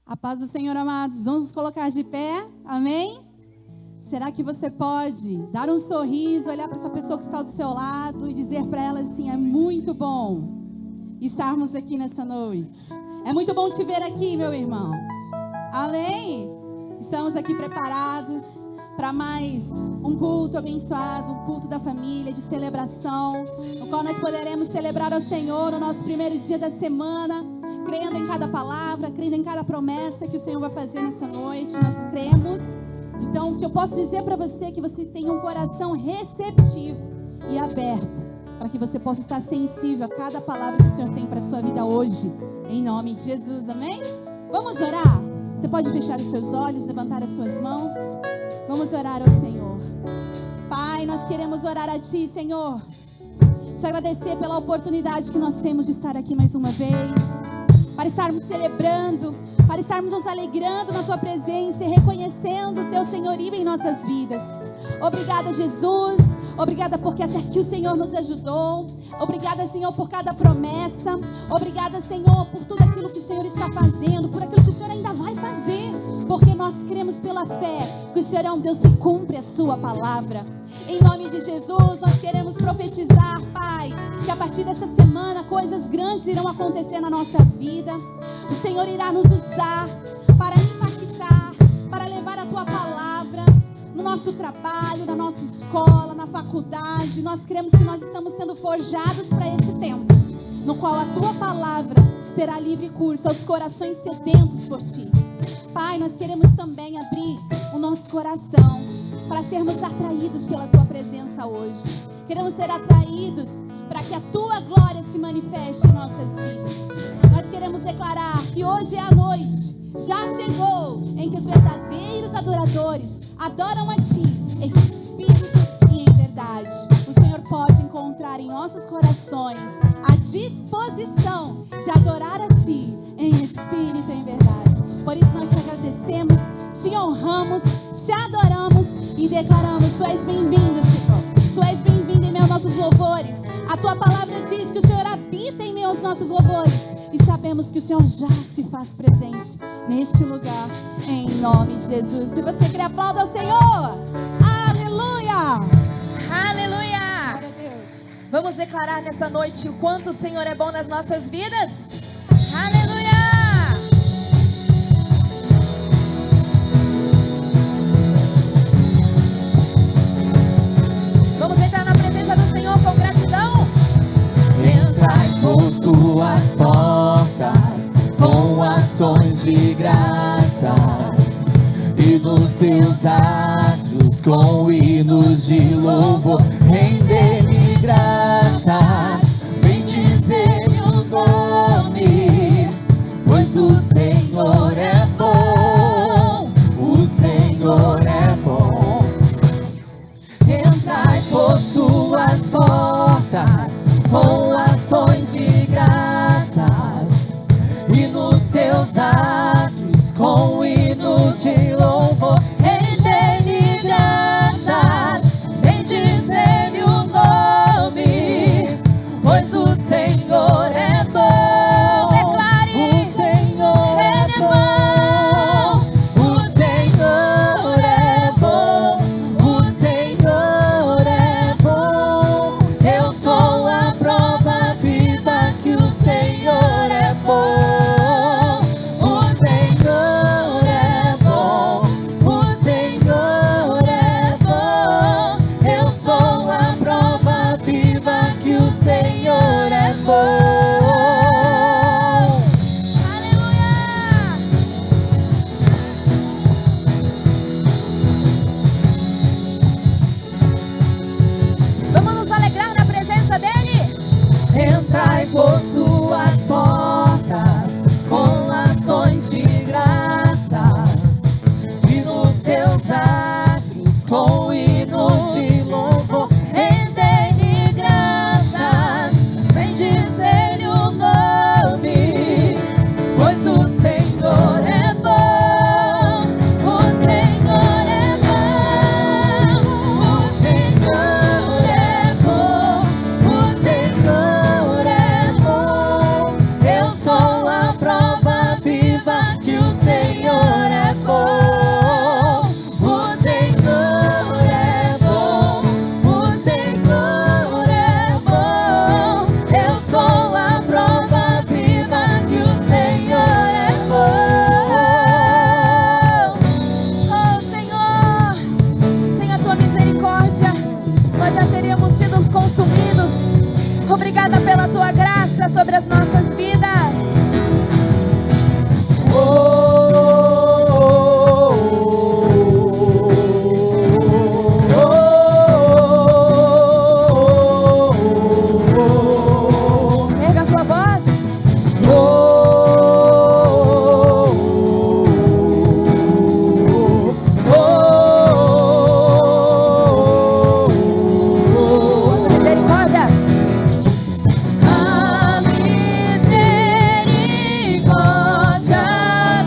A paz do Senhor, amados. Vamos nos colocar de pé. Amém? Será que você pode dar um sorriso, olhar para essa pessoa que está do seu lado e dizer para ela assim: é muito bom estarmos aqui nessa noite. É muito bom te ver aqui, meu irmão. Amém? Estamos aqui preparados para mais um culto abençoado, um culto da família, de celebração, no qual nós poderemos celebrar ao Senhor no nosso primeiro dia da semana, crendo em cada palavra, crendo em cada promessa que o Senhor vai fazer nessa noite. Nós cremos. Então, o que eu posso dizer para você é que você tenha um coração receptivo e aberto, para que você possa estar sensível a cada palavra que o Senhor tem para a sua vida hoje, em nome de Jesus, amém? Vamos orar? Você pode fechar os seus olhos, levantar as suas mãos. Vamos orar ao Senhor. Pai, nós queremos orar a Ti, Senhor. Te agradecer pela oportunidade que nós temos de estar aqui mais uma vez, para estarmos celebrando, para estarmos nos alegrando na Tua presença e reconhecendo o Teu senhorio em nossas vidas. Obrigada, Jesus. Obrigada porque até aqui o Senhor nos ajudou. Obrigada, Senhor, por cada promessa. Obrigada, Senhor, por tudo aquilo que o Senhor está fazendo, por aquilo que o Senhor ainda vai fazer, porque nós cremos pela fé que o Senhor é um Deus que cumpre a Sua palavra. Em nome de Jesus, nós queremos profetizar, Pai, que a partir dessa semana coisas grandes irão acontecer na nossa vida. O Senhor irá nos usar para impactar, para levar a Tua palavra no nosso trabalho, na nossa escola, na faculdade. Nós cremos que nós estamos sendo forjados para esse tempo, no qual a Tua palavra terá livre curso aos corações sedentos por Ti. Pai, nós queremos também abrir o nosso coração para sermos atraídos pela Tua presença hoje. Queremos ser atraídos para que a Tua glória se manifeste em nossas vidas. Nós queremos declarar que hoje é a noite, já chegou, em que os verdadeiros adoradores adoram a Ti em espírito e em verdade. O Senhor pode encontrar em nossos corações a disposição de adorar a Ti em espírito e em verdade. Por isso nós te agradecemos, te honramos, te adoramos e declaramos: Tu és bem-vindo, Senhor. Tu és bem-vindo em meio aos nossos louvores. A Tua palavra diz que o Senhor habita em meio aos nossos louvores. E sabemos que o Senhor já se faz presente neste lugar, em nome de Jesus. Se você quer, aplauda ao Senhor. Aleluia! Aleluia! Glória a Deus. Vamos declarar nesta noite o quanto o Senhor é bom nas nossas vidas? Aleluia! Vamos entrar na presença do Senhor com gratidão? Entrai por Suas portas com ações de graças e nos Seus átrios com hinos de louvor. Render-lhe graças, bendizer-lhe o nome, pois o Senhor é bom, o Senhor é bom. Entrai por Suas portas com ações de graças e nos Seus átrios com hinos de louvor. Render-lhe graças, bendizer-lhe o nome, pois o Senhor é bom. Declare: O Senhor é bom, o Senhor é bom, o Senhor é bom. Eu sou a prova viva que o Senhor é bom. O Senhor é bom, o Senhor é bom. Eu sou a prova viva que o Senhor é bom. aleluia! Vamos nos alegrar na presença dEle? Entrai por Suas portas com ações de graças e nos Seus átrios com hinos de louvor. Render-lhe graças, bendizer-lhe o nome, pois o Senhor é bom, o Senhor é bom, o Senhor é bom, o Senhor é bom. teríamos sido consumidos. Obrigada pela tua graça sobre as nossas vidas. Erga a sua voz. Misericórdias. A misericórdia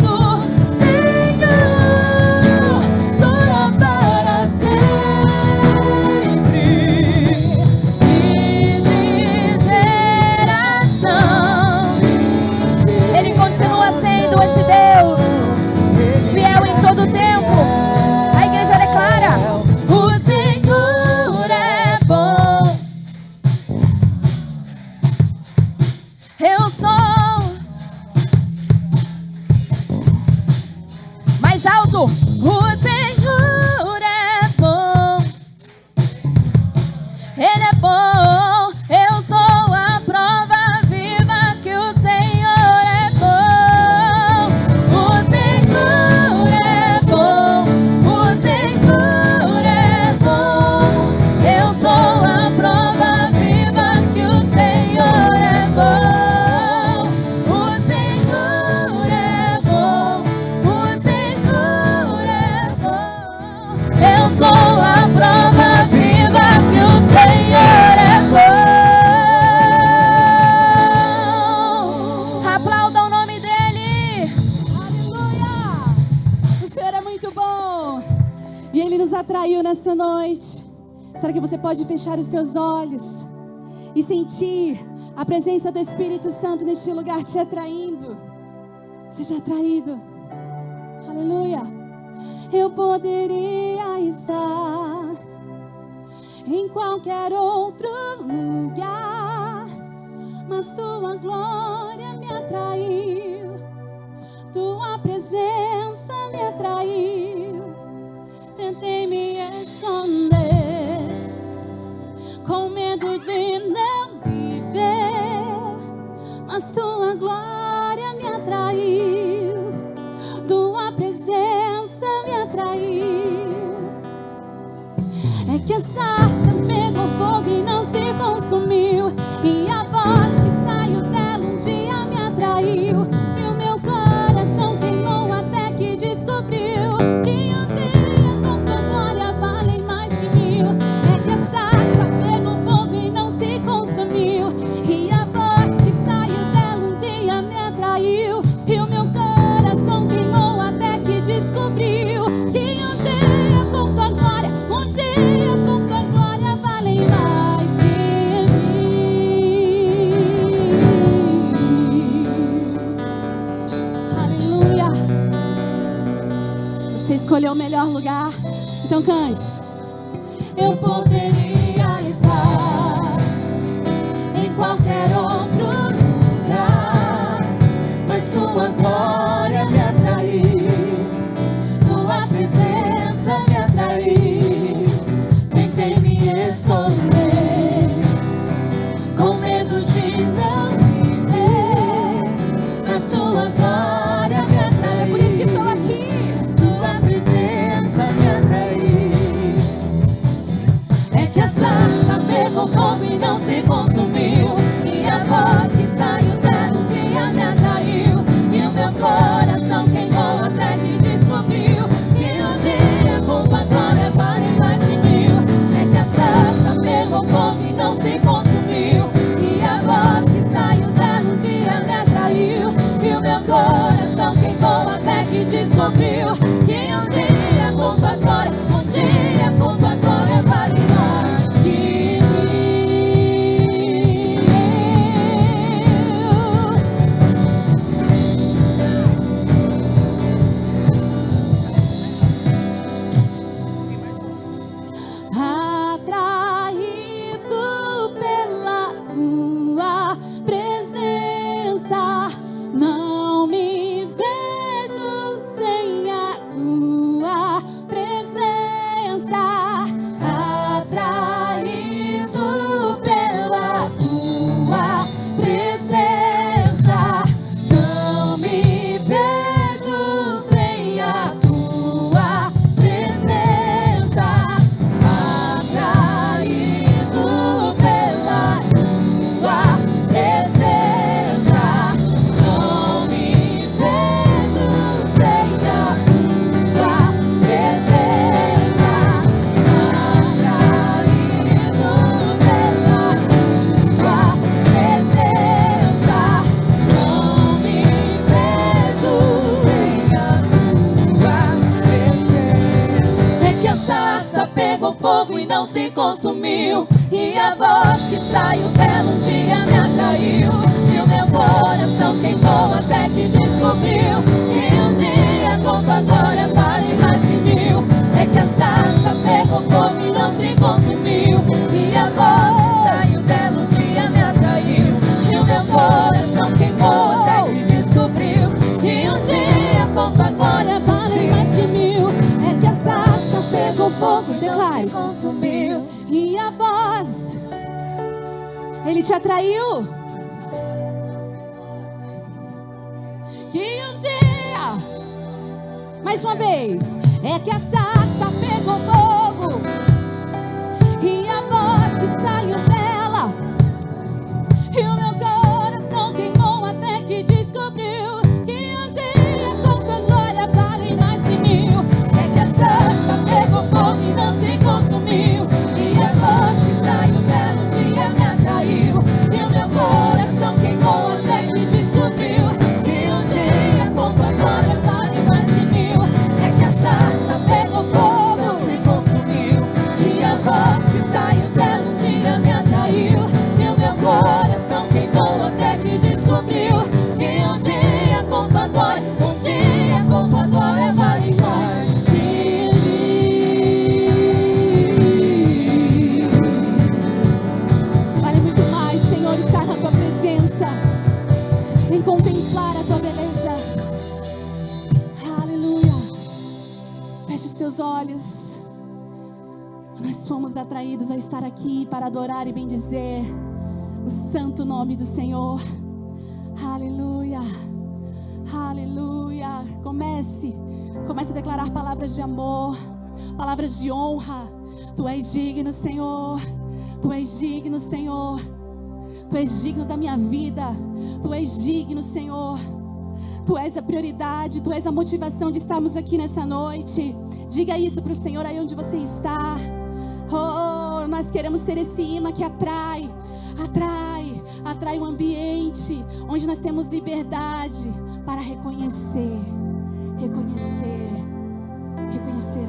do Senhor dura para sempre, e de geração. Ele continua sendo esse Deus, fiel em todo o tempo. A igreja declara: O Senhor é bom. eu sou. Mais alto. O Senhor é bom. Ele é bom. Eu sou a prova viva que o Senhor é bom. O Senhor é bom. O Senhor é bom. Eu sou a prova viva que o Senhor é bom. O Senhor é bom. O Senhor é bom. Eu sou a prova viva que o Senhor é bom. Aplauda o nome dele. Aleluia! O Senhor é muito bom. E Ele nos atraiu nesta noite. Será que você pode fechar os teus olhos e sentir a presença do Espírito Santo neste lugar te atraindo? Seja atraído. Aleluia! Eu poderia estar em qualquer outro lugar, mas tua glória me atraiu, tua presença me atraiu. Tentei me esconder, com medo de não viver, mas tua glória me atraiu, tua presença me atraiu. É que a sarça pegou fogo e não se consumiu, e a voz que saiu dela um dia me atraiu, e o meu coração queimou até que descobriu que um dia com tua glória valem mais que mil. É que a sarça pegou fogo e não se consumiu, e a voz que saiu dela um dia me atraiu, e o meu coração queimou até que descobriu que um dia com tua glória, um dia com tua glória valem mais que mil. Aleluia. Você escolheu o melhor lugar, então cante. Eu poderia estar em qualquer outro lugar, mas tua glória me atraiu, tua presença me atraiu. Tentei me esconder, com medo de não viver, mas tua glória me atraiu. É por isso que estou aqui. Tua presença me atraiu. É que a sarça pegou fogo e não se consumiu, e a voz que saiu dela um dia me atraiu, e o meu coração queimou até que descobriu que um dia com tua glória vale mais que mil. É que a sarça pegou fogo e não se consumiu, e a voz que saiu dela um dia me atraiu, e o meu coração queimou até que descobriu que um dia com tua glória, um dia com tua glória vale mais que mil. não se consumiu. E a voz que saiu dela um dia me atraiu. E o meu coração queimou até que descobriu que um dia com tua glória vale mais que mil. É que a sarça pegou fogo e não se consumiu. E a voz que saiu dela um dia me atraiu. E o meu coração queimou até que descobriu que um dia com tua glória vale mais que mil. É que a sarça pegou fogo, não declare. se consumiu. E a voz, ele te atraiu. Que um dia, mais uma vez, é que a sarça pegou fogo. E a voz que saiu dela, e o meu coração queimou até que descobriu que um dia com tua glória vale mais que mil. É que a sarça pegou fogo e não se consumiu. E a voz que saiu dela um dia me atraiu. E o meu coração queimou até que descobriu que um dia com tua glória vale mais que mil. É que a sarça pegou fogo e não se consumiu. E a voz que saiu dela um dia me atraiu. E o meu coração queimou até que descobriu que um dia com tua glória, um dia com tua glória vale mais que mil. Vale muito mais, Senhor, estar na tua presença, em contemplar a tua beleza. Aleluia. Feche os teus olhos. Nós fomos atraídos a estar aqui para adorar e bendizer o santo nome do Senhor. Aleluia. Aleluia. Comece a declarar palavras de amor, palavras de honra. Tu és digno, Senhor. Tu és digno, Senhor. Tu és digno da minha vida. Tu és digno, Senhor. Tu és a prioridade, Tu és a motivação de estarmos aqui nessa noite. Diga isso para o Senhor aí onde você está. Oh, nós queremos ser esse imã que atrai um ambiente onde nós temos liberdade para reconhecer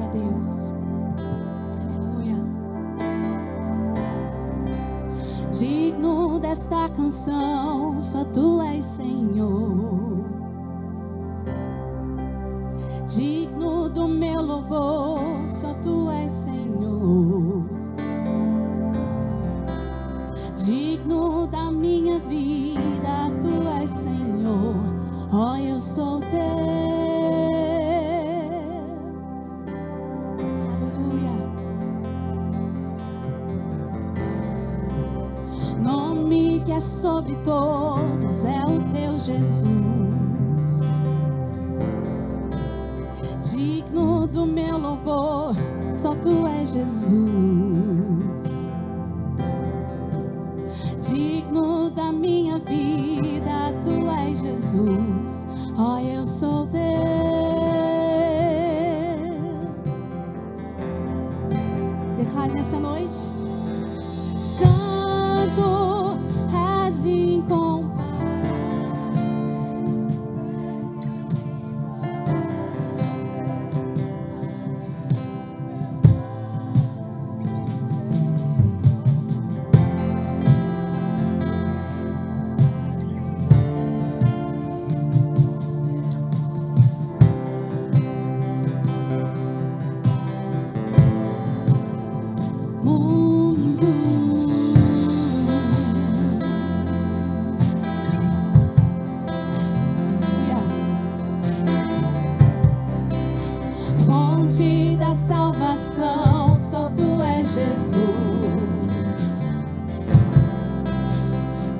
a Deus. Aleluia. Digno desta canção, só Tu és Senhor. Digno do meu louvor, só Tu és Senhor. Digno da minha vida, Tu és Senhor. Oh, eu sou Teu. Aleluia. Nome que é sobre todos é o Teu Jesus. Digno do meu louvor, só Tu és Jesus. Digno da minha vida, Tu és Jesus. Oh, eu sou Teu. Declare nessa noite: Santo és incomparável. Fonte da salvação, só Tu és Jesus.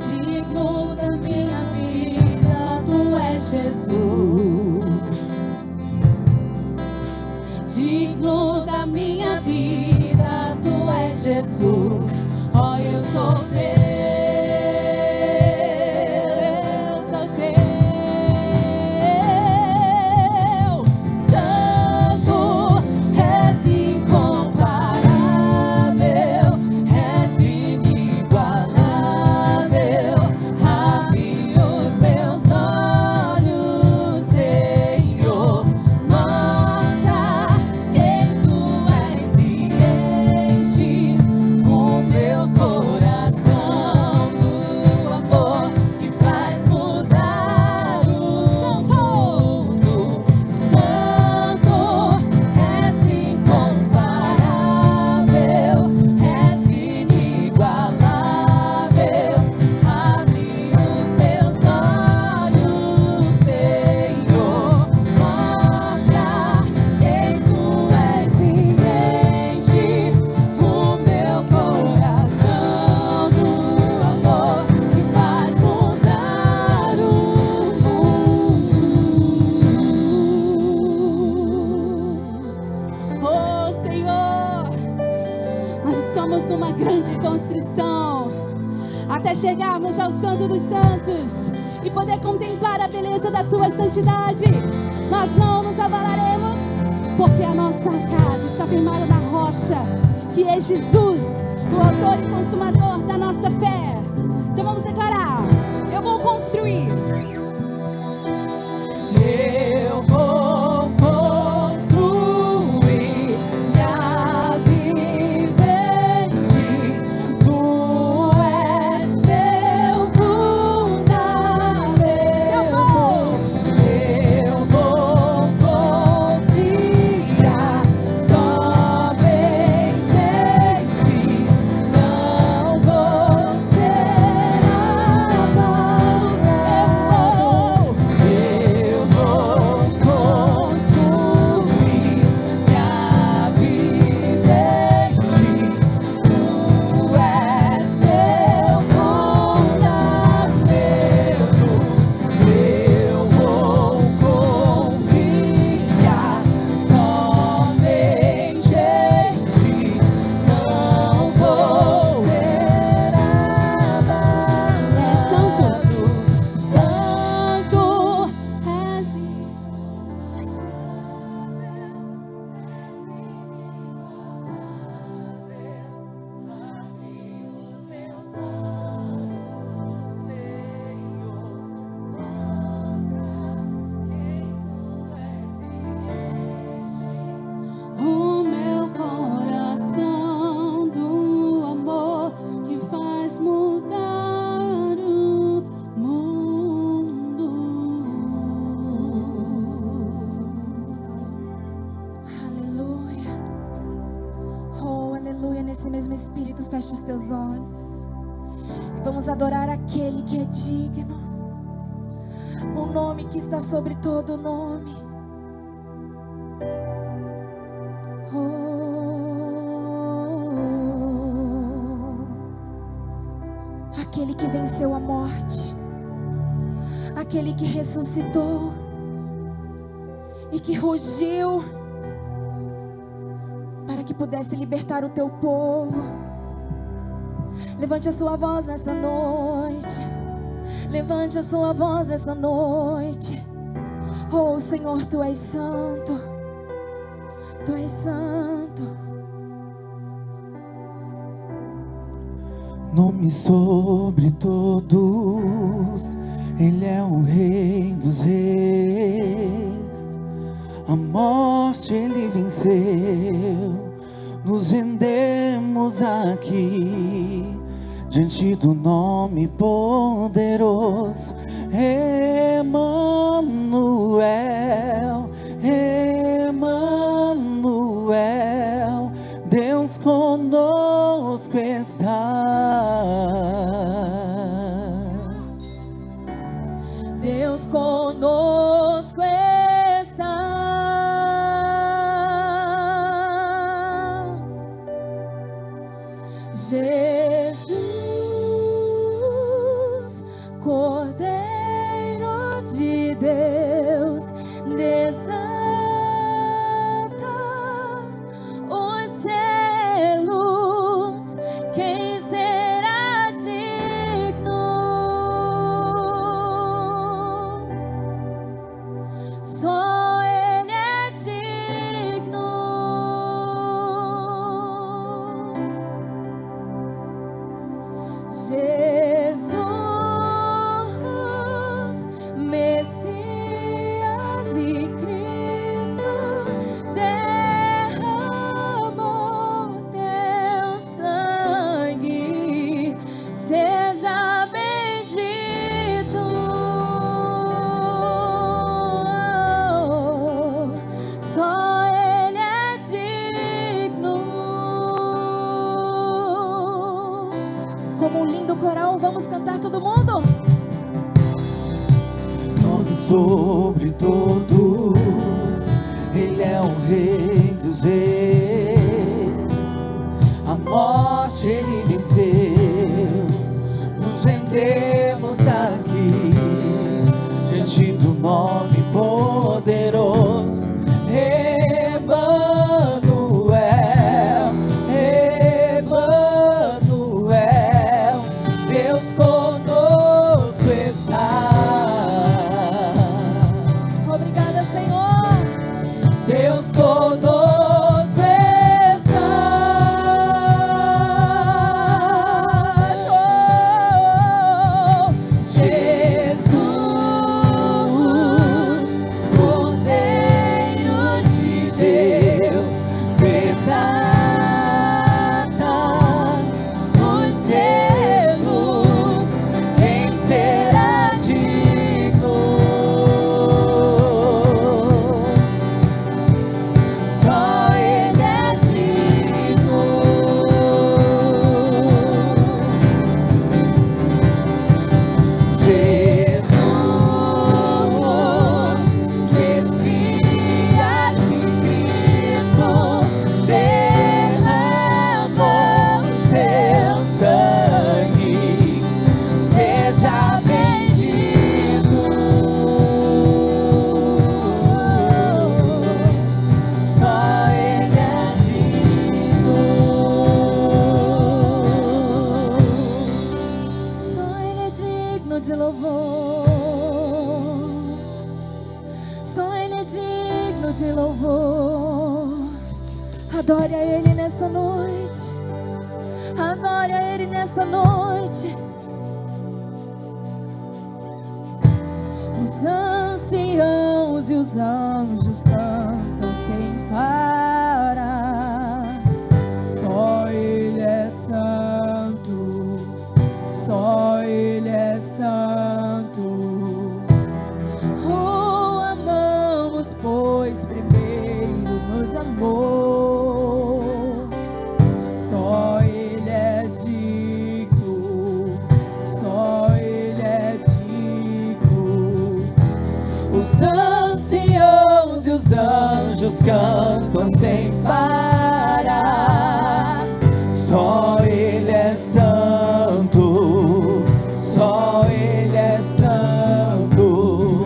Digno da minha vida, só Tu és Jesus. Digno da minha vida, Tu és Jesus. Oh, eu sou Teu. Mostra quem Tu és e enche grande construção, até chegarmos ao Santo dos Santos e poder contemplar a beleza da tua santidade. Nós não nos abalaremos, porque a nossa casa está firmada na rocha, que é Jesus, o autor e consumador da nossa fé. Então vamos declarar: eu vou construir. Eu vou construir minha vida em ti. Tu és meu fundamento. Eu vou confiar somente em ti. Não vou ser abalado. Eu vou construir minha vida em ti. Tu és meu fundamento. Eu vou confiar somente em ti. Não vou ser abalado. É santo, santo és. O meu coração do amor que faz mudar o mundo. Aleluia. Oh, aleluia. Nesse mesmo espírito, feche os teus olhos e vamos adorar aquele que é digno, o nome que está sobre todo nome. Oh, aquele que venceu a morte, aquele que ressuscitou e que rugiu para que pudesse libertar o teu povo. Levante a sua voz nessa noite. Levante a sua voz nessa noite. Oh Senhor, Tu és santo. Tu és santo. Nome sobre todos, Ele é o Rei dos Reis. A morte Ele venceu. Nos rendemos aqui diante do nome poderoso. Emmanuel, Emmanuel, Deus conosco está. Deus conosco está. Jesus, Cordeiro de Deus, desata os selos. Quem será digno? Só Ele é digno. Jesus, Messias e Cristo, derramou teu sangue, seja bendito. Só Ele é digno. Como um lindo coral, vamos cantar todo mundo? Nome sobre todos, Ele é o Rei dos Reis. A morte Ele venceu. Nos rendemos aqui diante do nome poderoso. Emmanuel, Emmanuel, Adore a Ele nesta noite. Adore a Ele nesta noite. Os anciãos e os anjos cantam sem parar. Só Ele é santo, só Ele é santo. Oh, amamos, pois primeiro nos amou. Só Ele é digno, só Ele é digno. Os anciãos e os anjos cantam sem parar. Só Ele é santo, só Ele é santo.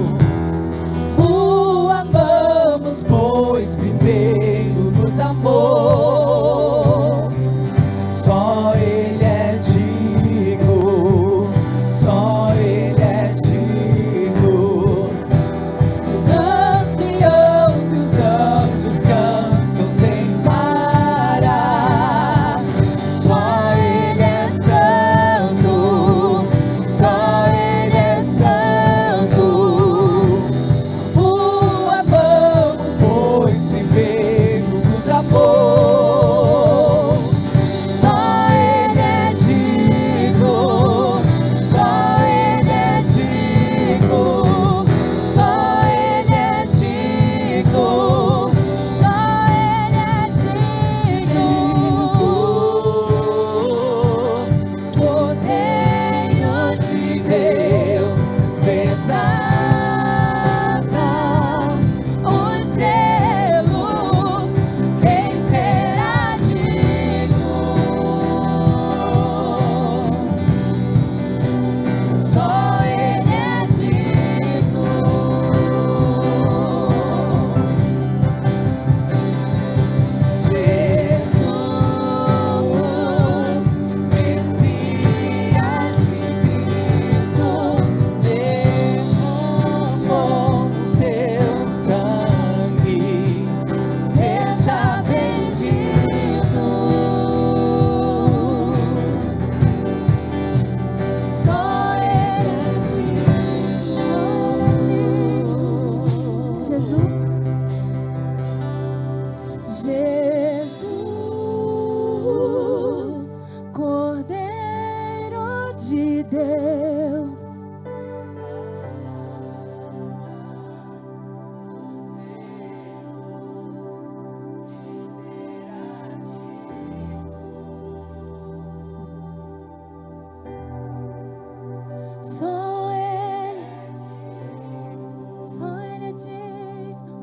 O amamos, Pois primeiro nos amou. Só Ele é digno, só Ele é digno. Os anciãos e os anjos cantam sem parar. Só Ele é santo, só Ele é santo. O amamos, pois primeiro nos amou. Só Ele é digno, só Ele é digno, só Ele é digno, só Ele é digno. Jesus, Cordeiro de Deus, desata os selos, quem será digno? Só Ele é digno. Jesus, Messias e Cristo, derramou seu sangue, seja bendito. Só Ele é digno. Jesus, Jesus, Cordeiro de Deus. Só Ele é digno.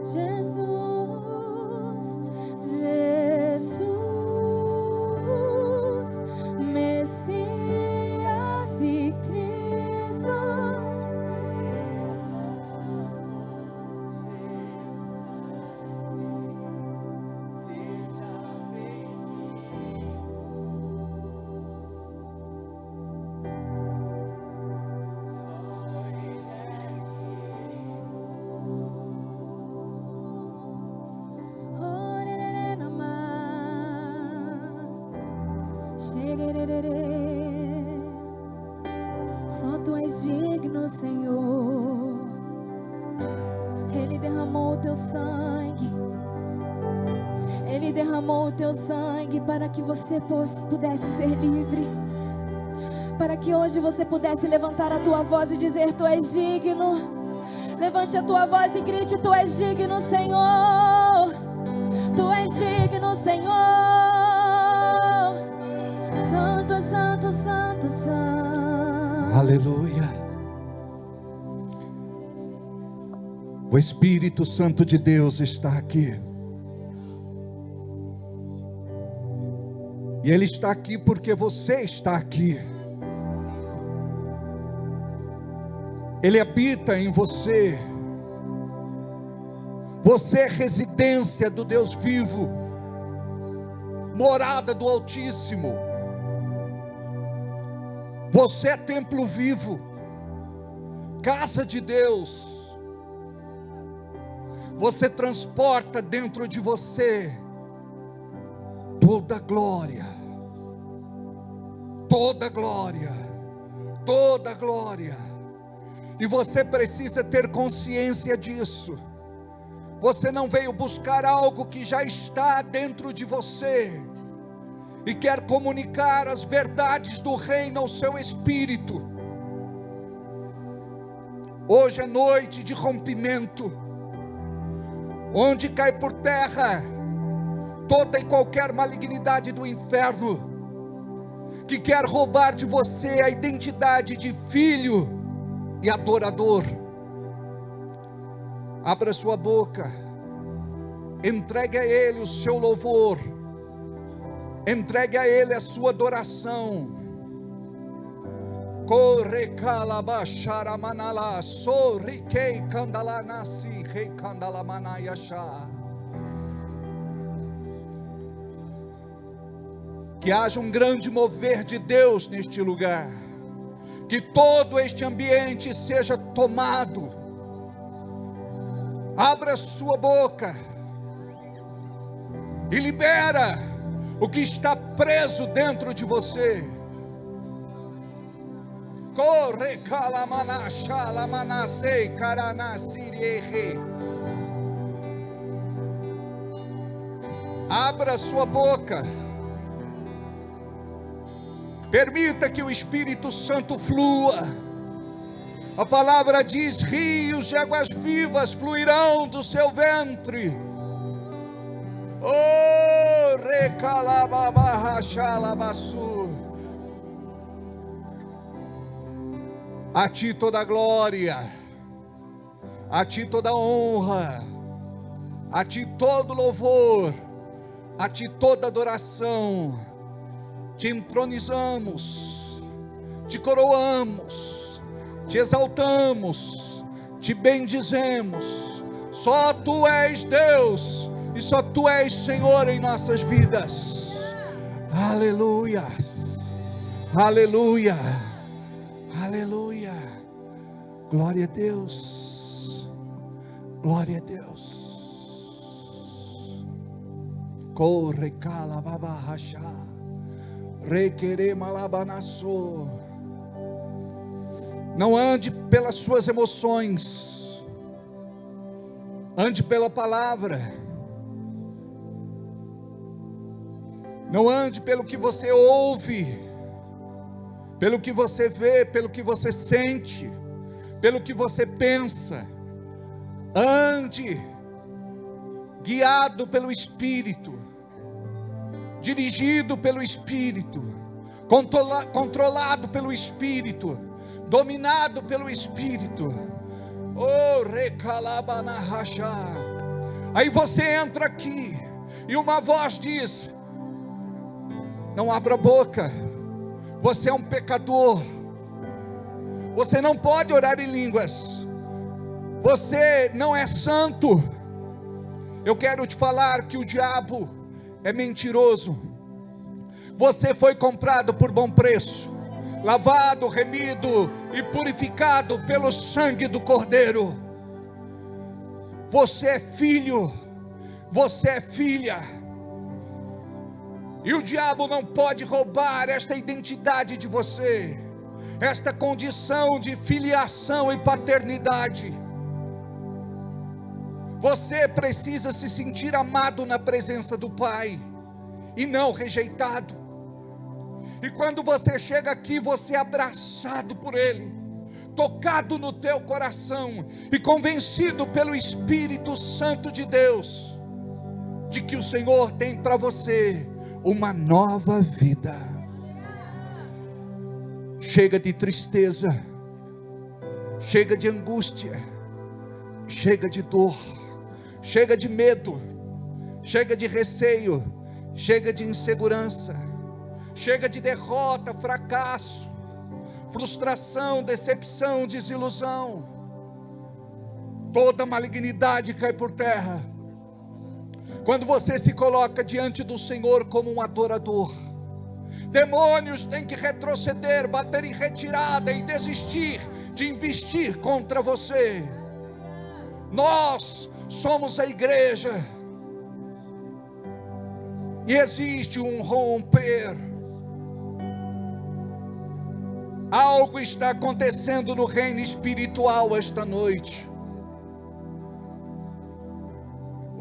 Jesus, Jesus, Messias e Cristo. Só Tu és digno, Senhor. Ele derramou o Teu sangue. Ele derramou o Teu sangue para que você pudesse ser livre. Para que hoje você pudesse levantar a tua voz e dizer: Tu és digno. Levante a tua voz e grite: Tu és digno, Senhor. Tu és digno, Senhor. Santo, santo, santo, santo. Aleluia. O Espírito Santo de Deus está aqui. E Ele está aqui porque você está aqui. Ele habita em você. Você é residência do Deus vivo, morada do Altíssimo. Você é templo vivo, casa de Deus. você transporta dentro de você toda glória, toda glória, toda glória. E você precisa ter consciência disso. Você não veio buscar algo que já está dentro de você e quer comunicar as verdades do reino ao seu espírito. Hoje é noite de rompimento, onde cai por terra toda e qualquer malignidade do inferno, que quer roubar de você a identidade de filho e adorador. Abra sua boca, entregue a Ele o seu louvor, entregue a Ele a sua adoração. Corre calabachara manala, sorri kei kandala nasi, rei kandala manayasha. Que haja um grande mover de Deus neste lugar, que todo este ambiente seja tomado. Abra sua boca e libera o que está preso dentro de você. Corre kalamanasha lamanasei karanasiriehe. Abra sua boca. Permita que o Espírito Santo flua. A palavra diz: rios de águas vivas fluirão do seu ventre. Oh, recalababahachalabasu. A ti toda glória, a ti toda honra, a ti todo louvor, a ti toda adoração. Te entronizamos, te coroamos, te exaltamos, te bendizemos. Só Tu és Deus e só Tu és Senhor em nossas vidas. Aleluia, aleluia, aleluia. Glória a Deus, glória a Deus. Corre calababahachá, requerer malabanassô. Não ande pelas suas emoções, ande pela palavra. Não ande pelo que você ouve, pelo que você vê, pelo que você sente, pelo que você pensa. Ande guiado pelo Espírito, dirigido pelo Espírito, controlado pelo Espírito, dominado pelo Espírito. Oh, recalabanahachá. Aí você entra aqui e uma voz diz: não abra a boca, você é um pecador, você não pode orar em línguas, você não é santo. Eu quero te falar que o diabo é mentiroso. Você foi comprado por bom preço, lavado, remido e purificado pelo sangue do Cordeiro. Você é filho, você é filha. E o diabo não pode roubar esta identidade de você, esta condição de filiação e paternidade. Você precisa se sentir amado na presença do Pai e não rejeitado. E quando você chega aqui, você é abraçado por Ele, tocado no teu coração e convencido pelo Espírito Santo de Deus de que o Senhor tem para você uma nova vida. Chega de tristeza, chega de angústia, chega de dor, chega de medo, chega de receio, chega de insegurança, chega de derrota, fracasso, frustração, decepção, desilusão. Toda malignidade cai por terra quando você se coloca diante do Senhor como um adorador. Demônios têm que retroceder, bater em retirada e desistir de investir contra você. Nós somos a igreja. E existe um romper. Algo está acontecendo no reino espiritual esta noite.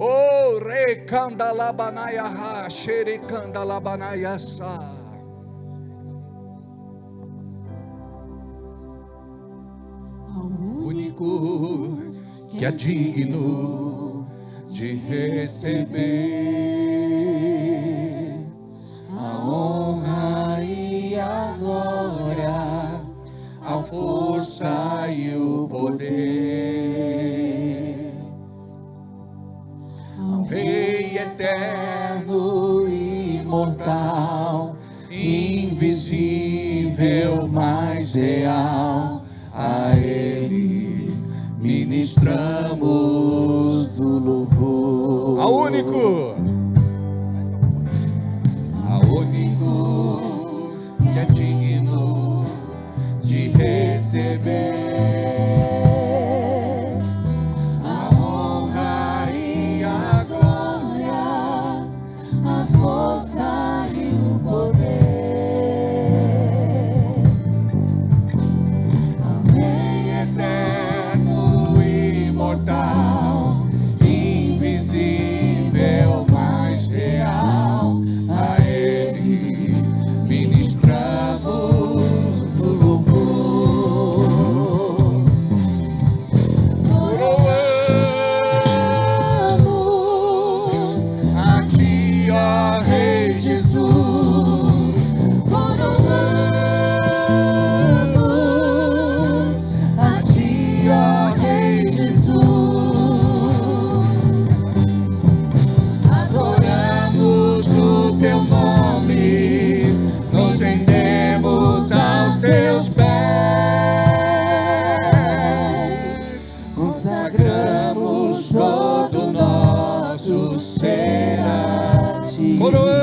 Oh, recandalabanaya ha, xerecandalabanaya sa. O único que é digno de receber a honra e a glória, a força e o poder, ao Rei eterno, imortal, invisível, mas real, a Ele ministramos o louvor. Ao único que é digno de receber a honra e a glória, a força e o poder, ao Rei eterno, imortal, invisível, mas real, a Ele ministramos o louvor. Coroamos a Ti, ó Rei Jesus. Coroamos a Ti, ó Rei Jesus. Adoramos o Teu nome, nos rendemos aos Teus pés, consagramos todo o nosso ser a Ti. Coroamos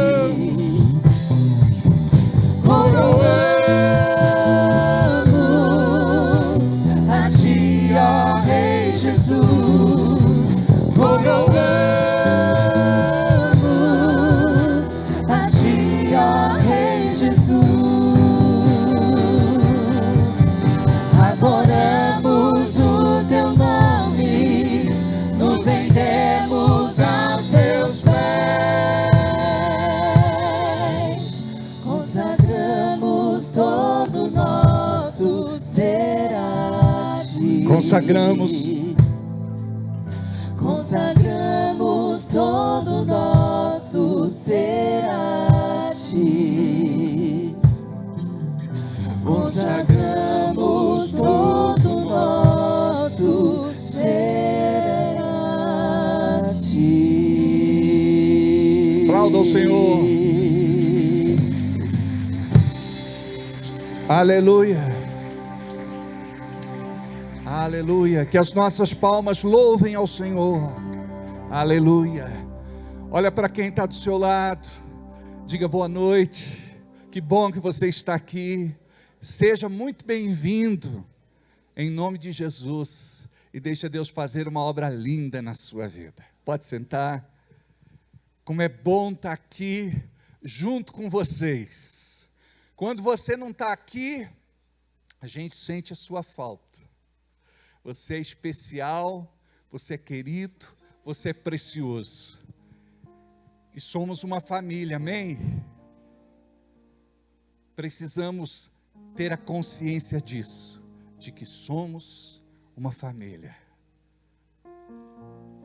a Ti, ó Rei Jesus. Coroamos a Ti, ó Rei Jesus. Adoramos o Teu nome, nos rendemos aos Teus pés, consagramos todo o nosso ser a Ti. Consagramos todo o nosso ser a Ti. Consagramos todo o nosso ser a Ti. Aplauda ao Senhor. Aleluia. Aleluia. Que as nossas palmas louvem ao Senhor. Aleluia. Olha para quem está do seu lado. Diga boa noite. Que bom que você está aqui. Seja muito bem-vindo. Em nome de Jesus. E deixa Deus fazer uma obra linda na sua vida. Pode sentar. Como é bom estar aqui junto com vocês. Quando você não está aqui, a gente sente a sua falta. Você é especial, você é querido, você é precioso. E somos uma família, amém? Precisamos ter a consciência disso, de que somos uma família.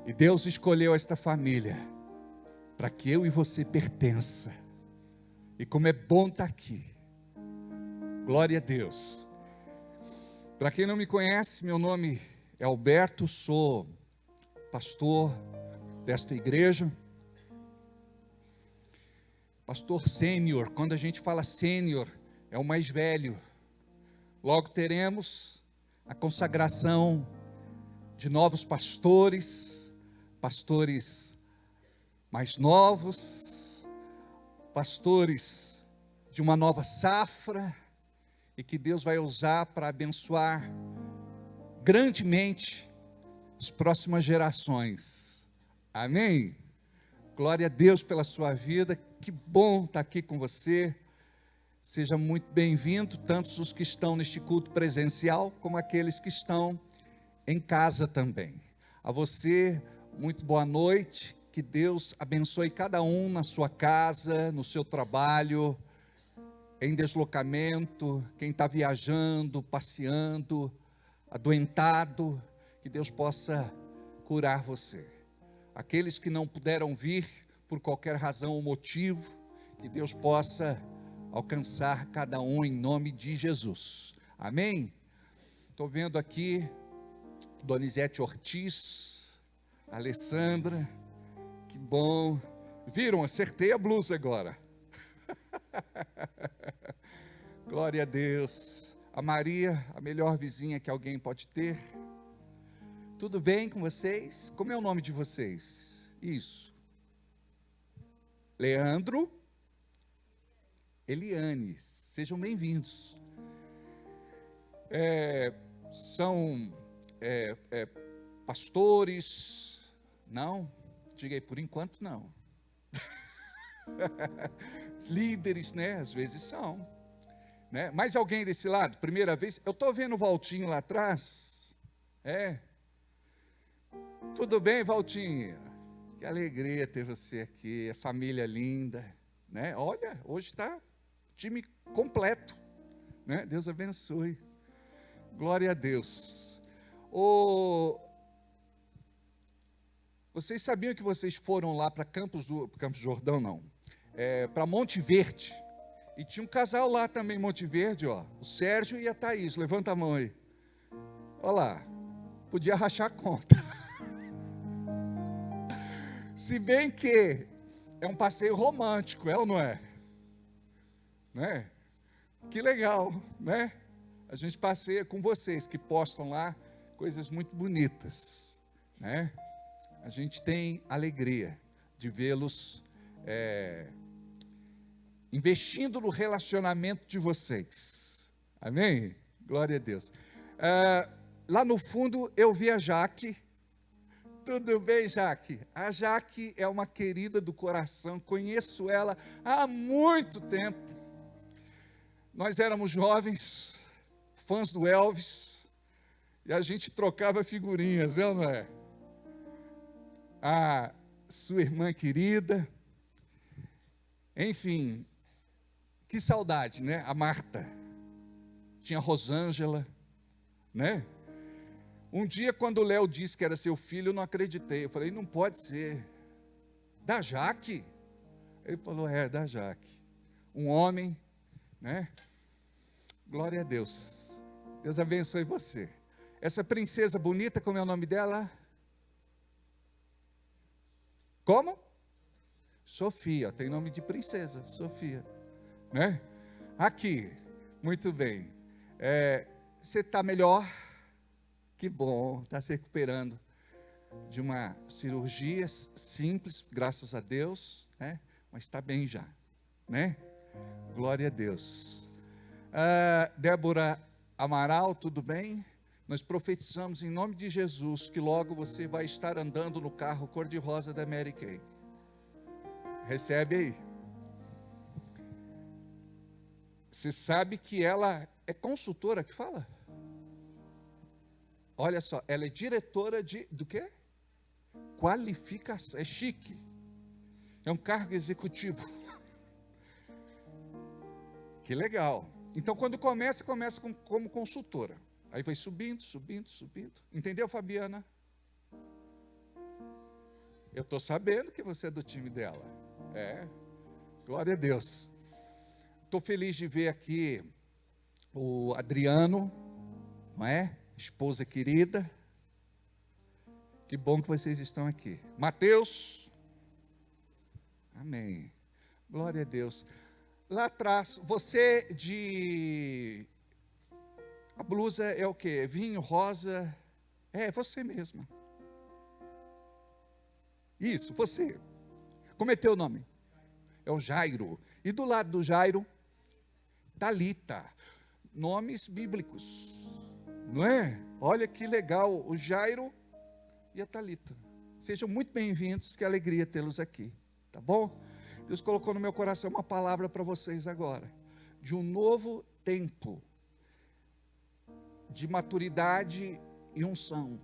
E Deus escolheu esta família para que eu e você pertença. E como é bom estar aqui. Glória a Deus. Para quem não me conhece, meu nome é Alberto, sou pastor desta igreja. Pastor sênior, quando a gente fala sênior, é o mais velho. Logo teremos a consagração de novos pastores, pastores mais novos, pastores de uma nova safra, e que Deus vai usar para abençoar grandemente as próximas gerações. Amém? Glória a Deus pela sua vida. Que bom estar aqui com você. Seja muito bem-vindo, tanto os que estão neste culto presencial, como aqueles que estão em casa também. A você, muito boa noite. Que Deus abençoe cada um na sua casa, no seu trabalho, em deslocamento, quem está viajando, passeando, adoentado, que Deus possa curar você. Aqueles que não puderam vir por qualquer razão ou motivo, que Deus possa alcançar cada um em nome de Jesus. Amém? Estou vendo aqui Donizete Ortiz, Alessandra, que bom. Viram? Acertei a blusa agora. Glória a Deus. A Maria, a melhor vizinha que alguém pode ter. Tudo bem com vocês? Como é o nome de vocês? Isso. Leandro, Eliane, sejam bem-vindos. São pastores? Não? Diga aí, por enquanto não. Líderes, né? Às vezes são. Né? Mais alguém desse lado? Primeira vez? Eu estou vendo o Valtinho lá atrás. Tudo bem, Valtinho? Que alegria ter você aqui, a família linda. Né? Olha, hoje está time completo. Né? Deus abençoe. Glória a Deus. Vocês sabiam que vocês foram lá para Campos Jordão, não? Para Monte Verde. E tinha um casal lá também em Monte Verde, ó. O Sérgio e a Thaís. Levanta a mão aí. Olha lá. Podia rachar a conta. Se bem que é um passeio romântico, é ou não é? Né? Que legal, né? A gente passeia com vocês que postam lá coisas muito bonitas, né? A gente tem alegria de vê-los investindo no relacionamento de vocês. Amém? Glória a Deus. Lá no fundo eu vi a Jaque. Tudo bem, Jaque? A Jaque é uma querida do coração, conheço ela há muito tempo. Nós éramos jovens, fãs do Elvis, e a gente trocava figurinhas, é ou não é? A sua irmã querida, enfim, que saudade, né? A Marta, tinha a Rosângela, né? Um dia, quando o Léo disse que era seu filho, eu não acreditei. Eu falei, não pode ser. Da Jaque? Ele falou, da Jaque. Um homem, né? Glória a Deus. Deus abençoe você. Essa princesa bonita, como é o nome dela? Como? Sofia, tem nome de princesa, Sofia. Né? Aqui, muito bem. Você está melhor? Que bom, está se recuperando de uma cirurgia simples, graças a Deus, né? Mas está bem já, né? Glória a Deus. Débora Amaral, tudo bem? Nós profetizamos em nome de Jesus que logo você vai estar andando no carro cor-de-rosa da Mary Kay. Recebe aí. Você sabe que ela é consultora que fala? Olha só, ela é diretora do quê? Qualificação, é chique. É um cargo executivo. Que legal. Então, quando começa como consultora. Aí vai subindo. Entendeu, Fabiana? Eu estou sabendo que você é do time dela. Glória a Deus. Estou feliz de ver aqui o Adriano, não é? Esposa querida. Que bom que vocês estão aqui. Mateus. Amém. Glória a Deus. Lá atrás, você a blusa é o quê? Vinho, rosa? Você mesma. Isso, você. Como é teu nome? É o Jairo. E do lado do Jairo, Talita. Nomes bíblicos. Não é? Olha que legal. O Jairo, e a Thalita. Sejam muito bem-vindos, que alegria tê-los aqui, tá bom? Deus colocou no meu coração uma palavra para vocês agora, de um novo tempo, de maturidade e unção.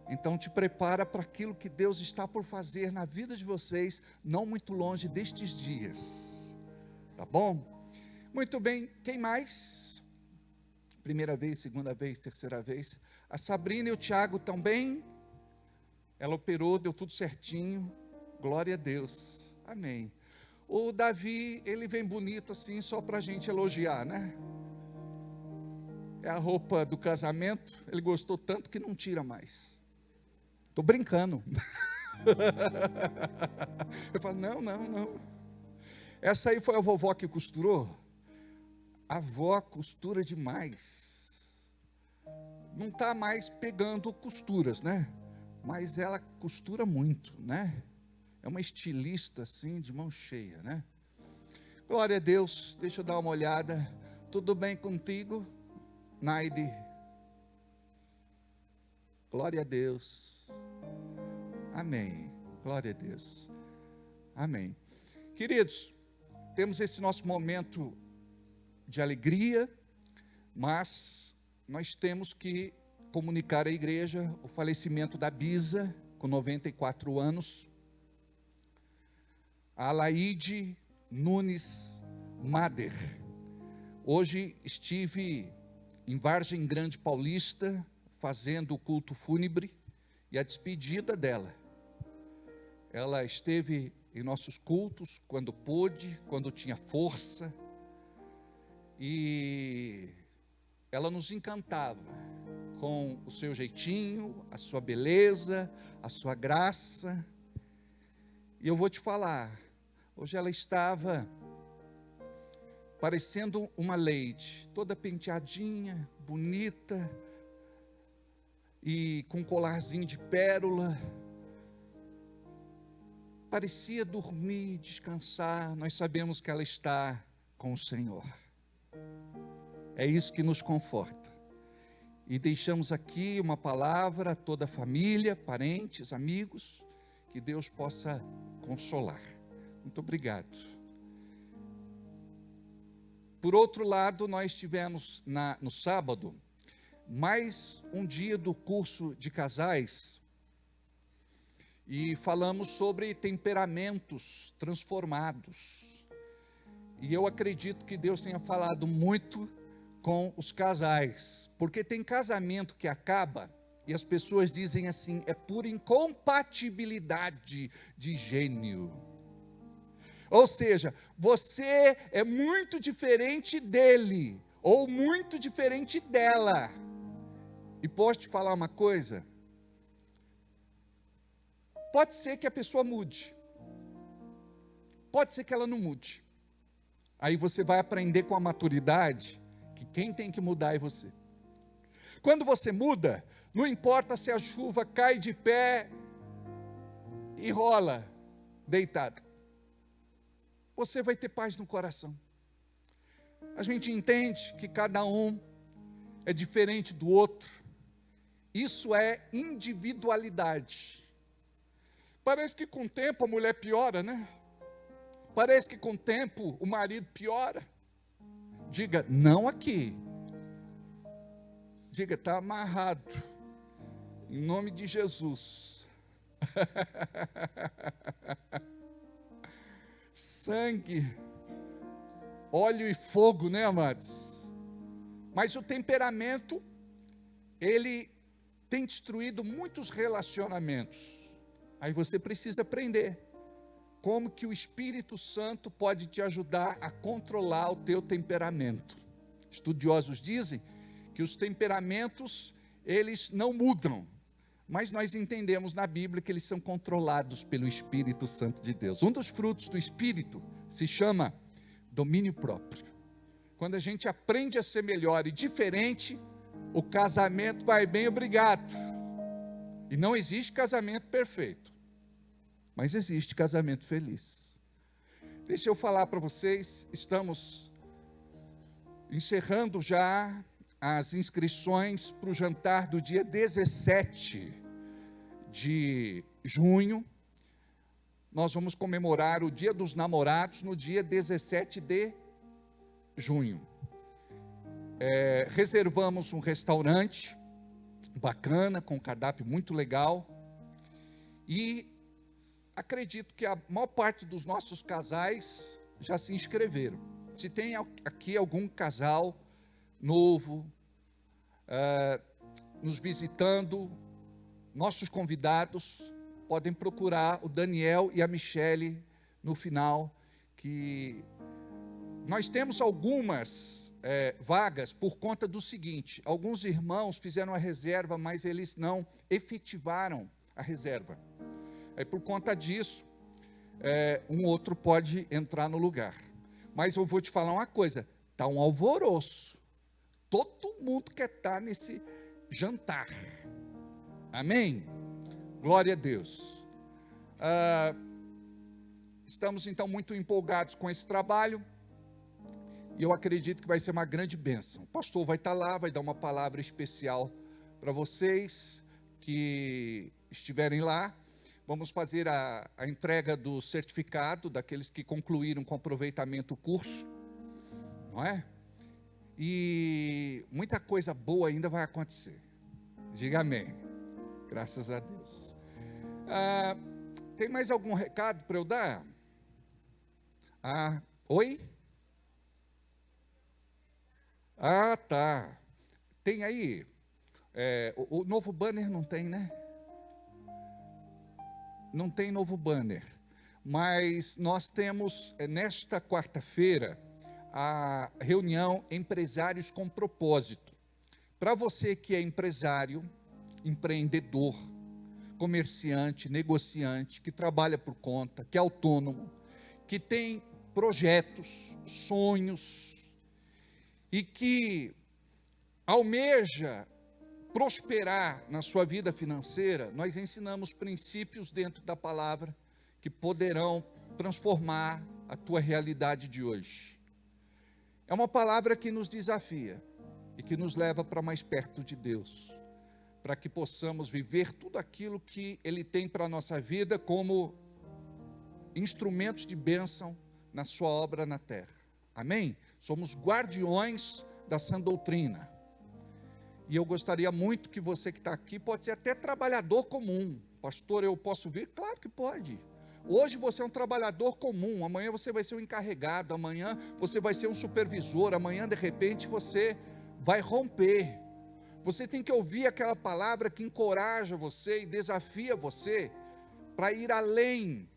Então te prepara para aquilo que Deus está por fazer na vida de vocês, não muito longe destes dias, tá bom? Muito bem, quem mais? Primeira vez, segunda vez, terceira vez. A Sabrina e o Tiago também. Ela operou, deu tudo certinho. Glória a Deus. Amém. O Davi, ele vem bonito assim, só para a gente elogiar, né? É a roupa do casamento. Ele gostou tanto que não tira mais. Estou brincando. Eu falo, não. Essa aí foi a vovó que costurou? A avó costura demais. Não está mais pegando costuras, né? Mas ela costura muito, né? É uma estilista assim, de mão cheia, né? Glória a Deus. Deixa eu dar uma olhada. Tudo bem contigo, Naide? Glória a Deus. Amém. Glória a Deus. Amém. Queridos, temos esse nosso momento de alegria, mas nós temos que comunicar à igreja o falecimento da Bisa, com 94 anos. A Alaide Nunes Mader. Hoje estive em Vargem Grande Paulista, fazendo o culto fúnebre e a despedida dela. Ela esteve em nossos cultos quando pôde, quando tinha força, e ela nos encantava com o seu jeitinho, a sua beleza, a sua graça. E eu vou te falar, hoje ela estava parecendo uma Leide, toda penteadinha, bonita, e com um colarzinho de pérola. Parecia dormir, descansar. Nós sabemos que ela está com o Senhor. É isso que nos conforta. E deixamos aqui uma palavra a toda a família, parentes, amigos, que Deus possa consolar. Muito obrigado. Por outro lado, nós tivemos no sábado mais um dia do curso de casais e falamos sobre temperamentos transformados. E eu acredito que Deus tenha falado muito com os casais, porque tem casamento que acaba e as pessoas dizem assim, é por incompatibilidade de gênio. Ou seja, você é muito diferente dele, ou muito diferente dela. E posso te falar uma coisa? Pode ser que a pessoa mude, pode ser que ela não mude. Aí você vai aprender com a maturidade que quem tem que mudar é você. Quando você muda, não importa se a chuva cai de pé e rola deitado, você vai ter paz no coração. A gente entende que cada um é diferente do outro. Isso é individualidade. Parece que com o tempo a mulher piora, né? Parece que com o tempo o marido piora. Diga, não aqui. Diga, está amarrado. Em nome de Jesus. Sangue, óleo e fogo, né, amados? Mas o temperamento, ele tem destruído muitos relacionamentos. Aí você precisa aprender como que o Espírito Santo pode te ajudar a controlar o teu temperamento. Estudiosos dizem que os temperamentos, eles não mudam, mas nós entendemos na Bíblia que eles são controlados pelo Espírito Santo de Deus. Um dos frutos do Espírito se chama domínio próprio. Quando a gente aprende a ser melhor e diferente, o casamento vai bem, obrigado. E não existe casamento perfeito, mas existe casamento feliz. Deixa eu falar para vocês, estamos encerrando já as inscrições para o jantar do dia 17. de junho, nós vamos comemorar o Dia dos Namorados no dia 17 de junho. Reservamos um restaurante bacana, com um cardápio muito legal, e acredito que a maior parte dos nossos casais já se inscreveram. Se tem aqui algum casal novo nos visitando, nossos convidados podem procurar o Daniel e a Michele no final, que nós temos algumas vagas por conta do seguinte: alguns irmãos fizeram a reserva, mas eles não efetivaram a reserva. Aí, por conta disso, um outro pode entrar no lugar. Mas eu vou te falar uma coisa: está um alvoroço. Todo mundo quer estar nesse jantar. Amém? Glória a Deus. Estamos então muito empolgados com esse trabalho. E eu acredito que vai ser uma grande bênção. O pastor vai estar lá, vai dar uma palavra especial para vocês que estiverem lá. Vamos fazer a entrega do certificado daqueles que concluíram com aproveitamento o curso, não é? E muita coisa boa ainda vai acontecer. Diga amém. Graças a Deus. Tem mais algum recado para eu dar? Oi? Tá. Tem aí. O novo banner não tem, né? Não tem novo banner. Mas nós temos, nesta quarta-feira, a reunião Empresários com Propósito. Para você que é empresário, empreendedor, comerciante, negociante, que trabalha por conta, que é autônomo, que tem projetos, sonhos, e que almeja prosperar na sua vida financeira, nós ensinamos princípios dentro da palavra que poderão transformar a tua realidade de hoje. É uma palavra que nos desafia e que nos leva para mais perto de Deus, para que possamos viver tudo aquilo que Ele tem para a nossa vida como instrumentos de bênção na sua obra na terra. Amém? Somos guardiões da sã doutrina. E eu gostaria muito que você que está aqui, pode ser até trabalhador comum. Pastor, eu posso vir? Claro que pode. Hoje você é um trabalhador comum, amanhã você vai ser um encarregado, amanhã você vai ser um supervisor, amanhã de repente você vai romper. Você tem que ouvir aquela palavra que encoraja você e desafia você para ir além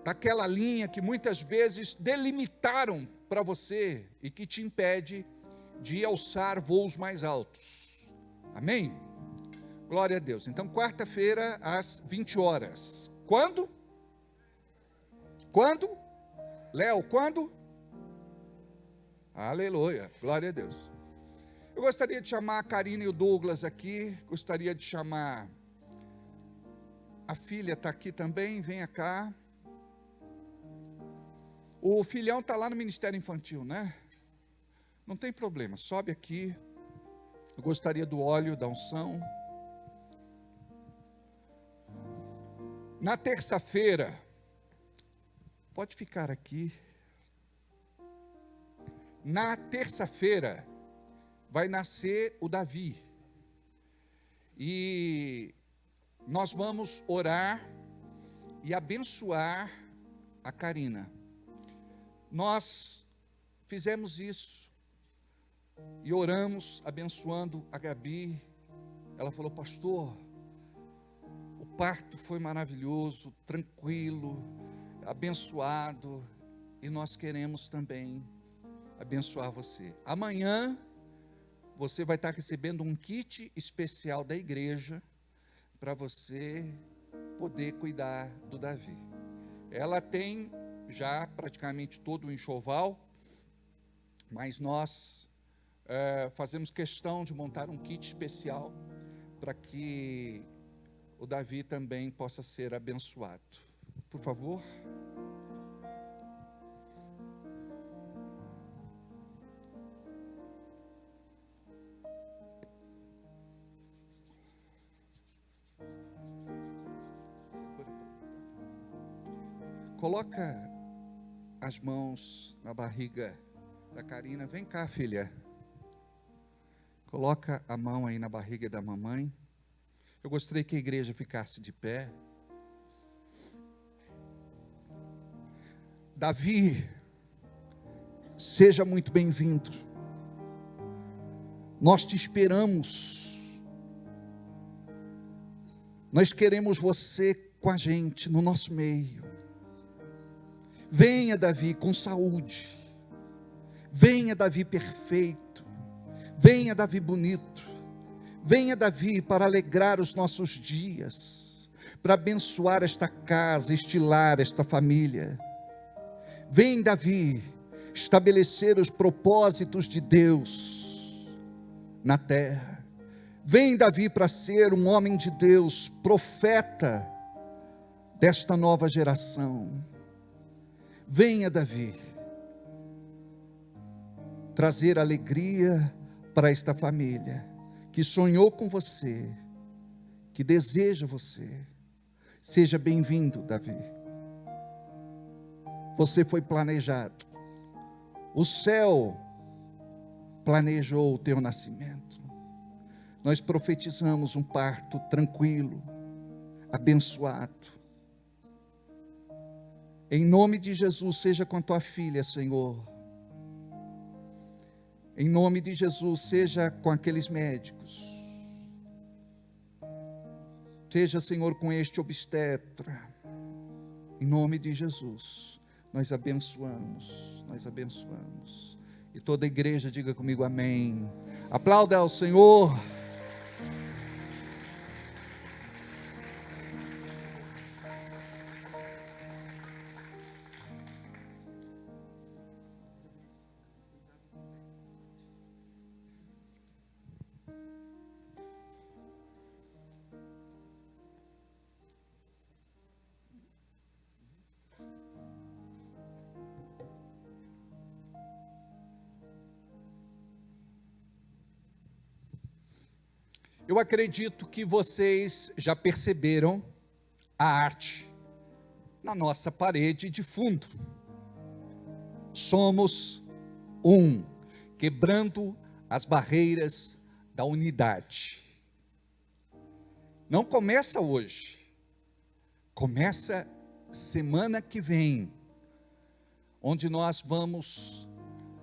daquela linha que muitas vezes delimitaram para você e que te impede de alçar voos mais altos. Amém? Glória a Deus. Então, quarta-feira, às 20 horas. Quando? Quando? Léo, quando? Aleluia. Glória a Deus. Eu gostaria de chamar a Karina e o Douglas aqui. Gostaria de chamar a filha, está aqui também. Venha cá. O filhão está lá no Ministério Infantil, né? Não tem problema, sobe aqui. Eu gostaria do óleo, da unção. Na terça-feira, pode ficar aqui. Na terça-feira, vai nascer o Davi. E nós vamos orar e abençoar a Karina. Nós fizemos isso. E oramos, abençoando a Gabi. Ela falou: pastor, o parto foi maravilhoso, tranquilo, abençoado. E nós queremos também abençoar você. Amanhã, você vai estar recebendo um kit especial da igreja, para você poder cuidar do Davi. Ela tem já praticamente todo o enxoval, mas nós fazemos questão de montar um kit especial para que o Davi também possa ser abençoado. Por favor. coloca as mãos na barriga da Karina. Vem cá, filha. Coloca a mão aí na barriga da mamãe. Eu gostaria que a igreja ficasse de pé. Davi, seja muito bem-vindo. Nós te esperamos. Nós queremos você com a gente, no nosso meio. Venha, Davi, com saúde. Venha, Davi, perfeito. Venha, Davi, bonito. Venha, Davi, para alegrar os nossos dias, para abençoar esta casa, este lar, esta família. Vem, Davi, estabelecer os propósitos de Deus na terra. Vem, Davi, para ser um homem de Deus, profeta desta nova geração. Venha, Davi, trazer alegria para esta família, que sonhou com você, que deseja você. Seja bem-vindo, Davi. Você foi planejado. O céu planejou o teu nascimento. Nós profetizamos um parto tranquilo, abençoado. Em nome de Jesus, seja com a tua filha, Senhor. Em nome de Jesus, seja com aqueles médicos. Seja, Senhor, com este obstetra. Em nome de Jesus, nós abençoamos, nós abençoamos. E toda a igreja diga comigo amém. Aplauda ao Senhor. Eu acredito que vocês já perceberam a arte na nossa parede de fundo. Somos um, quebrando as barreiras da unidade. Não começa hoje, começa semana que vem, onde nós vamos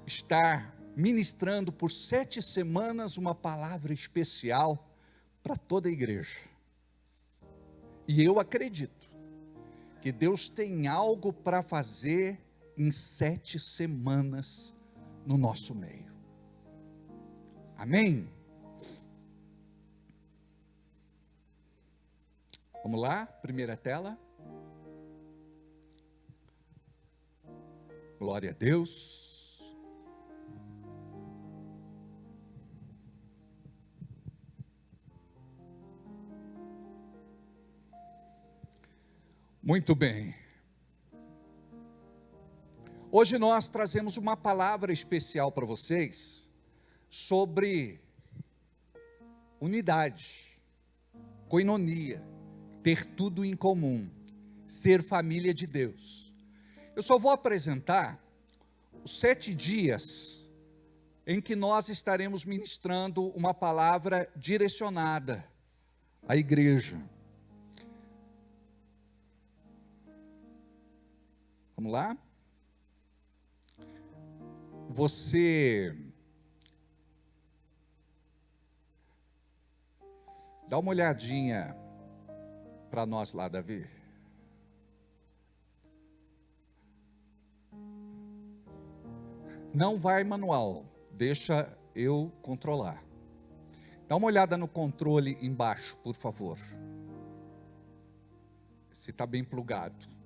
estar ministrando por 7 semanas uma palavra especial para toda a igreja. E eu acredito que Deus tem algo para fazer em 7 semanas no nosso meio. Amém? Vamos lá, primeira tela. Glória a Deus. Muito bem. Hoje nós trazemos uma palavra especial para vocês sobre unidade, coinonia, ter tudo em comum, ser família de Deus. Eu só vou apresentar os 7 dias em que nós estaremos ministrando uma palavra direcionada à igreja. Vamos lá? Você dá uma olhadinha para nós lá, Davi. Não vai manual, deixa eu controlar. Dá uma olhada no controle embaixo, por favor. Se está bem plugado.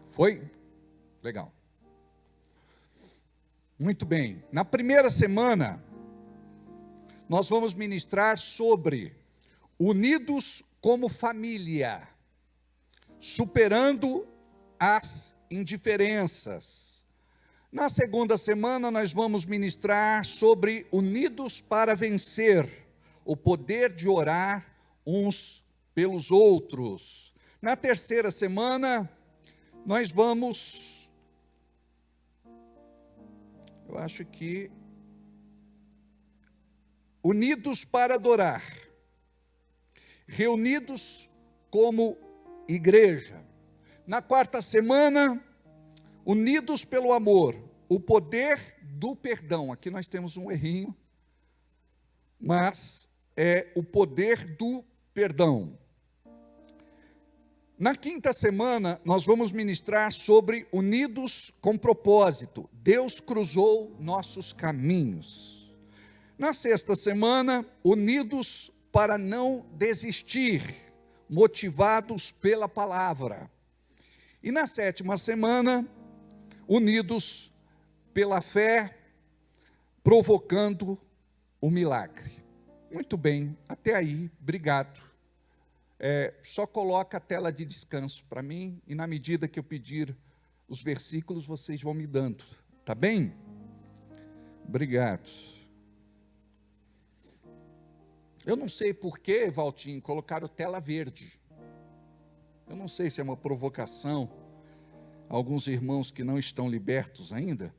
Foi? Legal. Muito bem. Na primeira semana, nós vamos ministrar sobre unidos como família, superando as indiferenças. Na segunda semana, nós vamos ministrar sobre unidos para vencer, o poder de orar uns pelos outros. Na terceira semana, nós vamos, eu acho que, unidos para adorar, reunidos como igreja. Na quarta semana, unidos pelo amor, o poder do perdão. Aqui nós temos um errinho, mas é o poder do perdão. Na quinta semana, nós vamos ministrar sobre unidos com propósito. Deus cruzou nossos caminhos. Na sexta semana, unidos para não desistir, motivados pela palavra. E na sétima semana, unidos pela fé, provocando o milagre. Muito bem, até aí, obrigado. Só coloca a tela de descanso para mim, e na medida que eu pedir os versículos, vocês vão me dando, tá bem? Obrigado. Eu não sei por que, Valtinho, colocaram tela verde. Eu não sei se é uma provocação a alguns irmãos que não estão libertos ainda.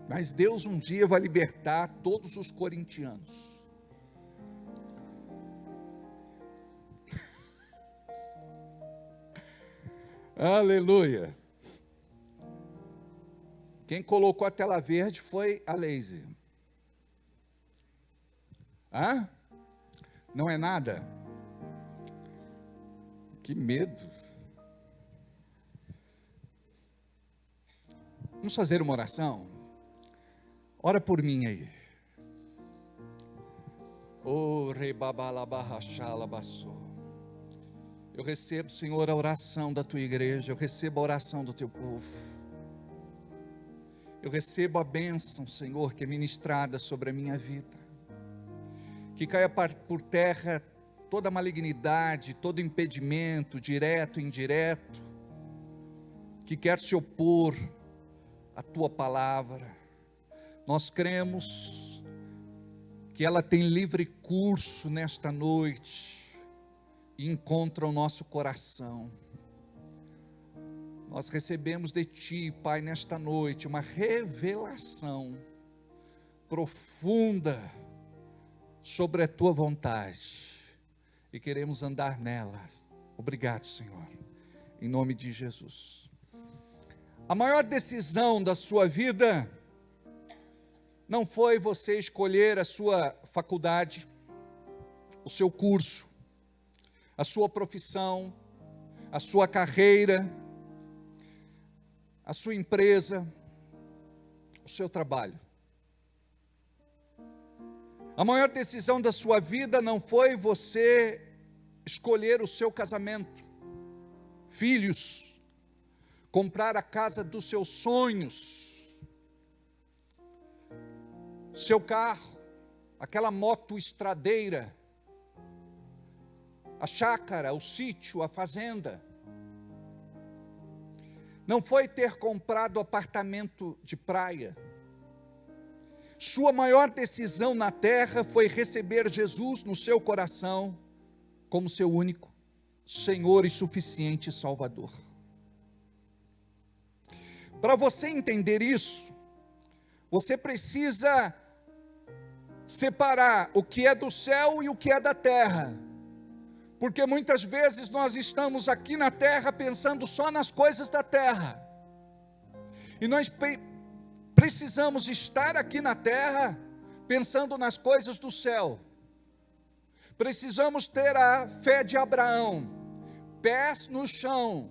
Mas Deus um dia vai libertar todos os corintianos. Aleluia. Quem colocou a tela verde foi a Lazy. Hã? Não é nada? Que medo. Vamos fazer uma oração? Ora por mim aí. Eu recebo, Senhor, a oração da tua igreja. Eu recebo a oração do teu povo. Eu recebo a bênção, Senhor, que é ministrada sobre a minha vida. Que caia por terra toda malignidade, todo impedimento, direto e indireto, que quer se opor à tua palavra. Nós cremos que ela tem livre curso nesta noite e encontra o nosso coração. Nós recebemos de ti, Pai, nesta noite, uma revelação profunda sobre a tua vontade, e queremos andar nela. Obrigado, Senhor, em nome de Jesus. A maior decisão da sua vida não foi você escolher a sua faculdade, o seu curso, a sua profissão, a sua carreira, a sua empresa, o seu trabalho. A maior decisão da sua vida não foi você escolher o seu casamento, filhos, comprar a casa dos seus sonhos, seu carro, aquela moto estradeira, a chácara, o sítio, a fazenda. Não foi ter comprado apartamento de praia. Sua maior decisão na terra foi receber Jesus no seu coração como seu único Senhor e suficiente Salvador. Para você entender isso, você precisa separar o que é do céu e o que é da terra. Porque muitas vezes nós estamos aqui na terra pensando só nas coisas da terra. E nós precisamos estar aqui na terra pensando nas coisas do céu. Precisamos ter a fé de Abraão, pés no chão,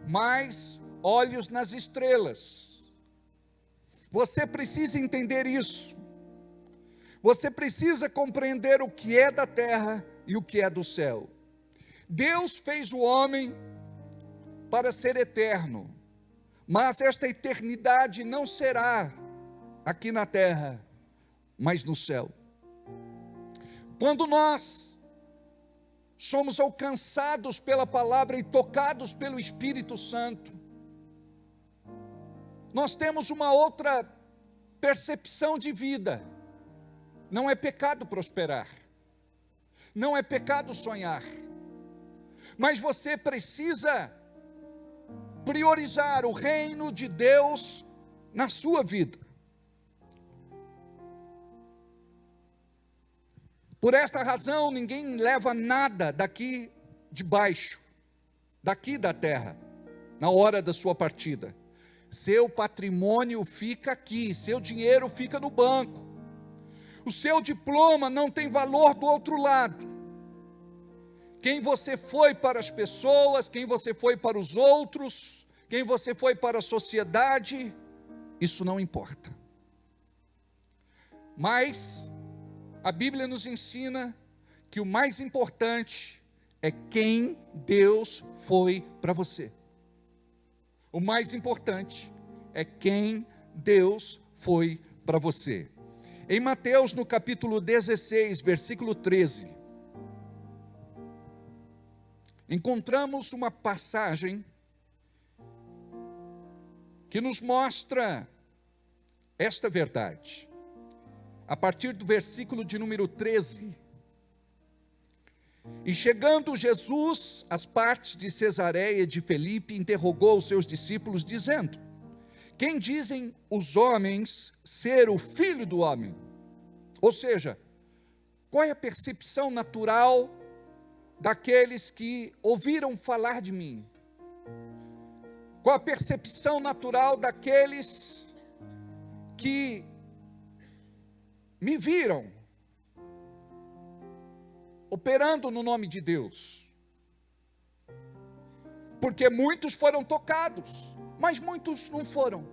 mas olhos nas estrelas. Você precisa entender isso. Você precisa compreender o que é da terra e o que é do céu. Deus fez o homem para ser eterno, mas esta eternidade não será aqui na terra, mas no céu. Quando nós somos alcançados pela palavra e tocados pelo Espírito Santo, nós temos uma outra percepção de vida. Não é pecado prosperar. Não é pecado sonhar. Mas você precisa priorizar o reino de Deus na sua vida. Por esta razão, ninguém leva nada daqui de baixo, daqui da terra, na hora da sua partida. Seu patrimônio fica aqui, seu dinheiro fica no banco. O seu diploma não tem valor do outro lado. Quem você foi para as pessoas, quem você foi para os outros, quem você foi para a sociedade, isso não importa. Mas a Bíblia nos ensina que o mais importante é quem Deus foi para você. O mais importante é quem Deus foi para você. Em Mateus, no capítulo 16, versículo 13, encontramos uma passagem que nos mostra esta verdade. A partir do versículo de número 13. E chegando Jesus às partes de Cesareia de Filipe, interrogou os seus discípulos, dizendo: quem dizem os homens ser o Filho do Homem? Ou seja, qual é a percepção natural daqueles que ouviram falar de mim? Qual a percepção natural daqueles que me viram operando no nome de Deus? Porque muitos foram tocados, mas muitos não foram.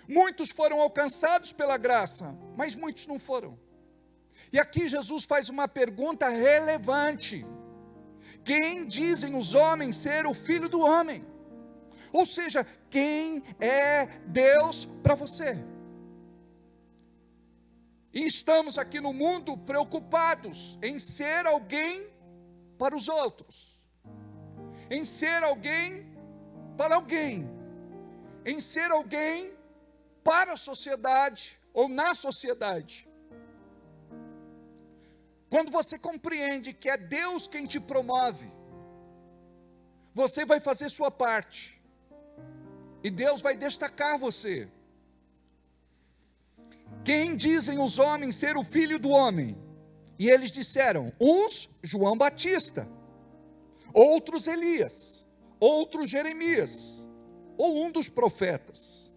Muitos foram alcançados pela graça, mas muitos não foram. E aqui Jesus faz uma pergunta relevante: quem dizem os homens ser o Filho do Homem? Ou seja, quem é Deus para você? E estamos aqui no mundo preocupados em ser alguém para os outros, em ser alguém para alguém, em ser alguém para a sociedade ou na sociedade. Quando você compreende que é Deus quem te promove, você vai fazer sua parte, e Deus vai destacar você. Quem dizem os homens ser o Filho do Homem? E eles disseram, uns João Batista, outros Elias, outros Jeremias, ou um dos profetas.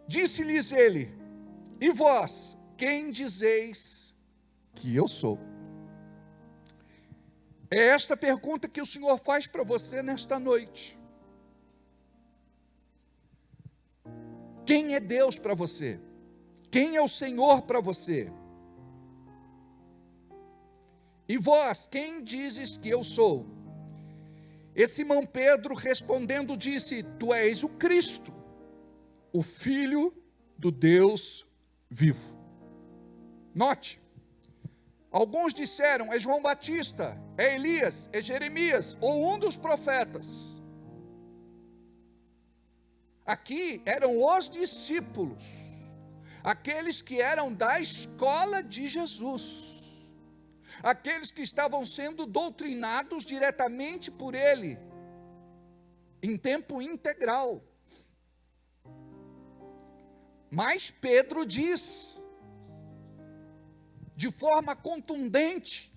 Disse-lhes ele: e vós, quem dizeis que eu sou? É esta pergunta que o Senhor faz para você nesta noite. Quem é Deus para você? Quem é o Senhor para você? E vós, quem dizes que eu sou? E Simão Pedro respondendo disse: tu és o Cristo, o Filho do Deus vivo. Note, alguns disseram: é João Batista, é Elias, é Jeremias, ou um dos profetas. Aqui eram os discípulos, aqueles que eram da escola de Jesus, aqueles que estavam sendo doutrinados diretamente por ele, em tempo integral. Mas Pedro diz, de forma contundente,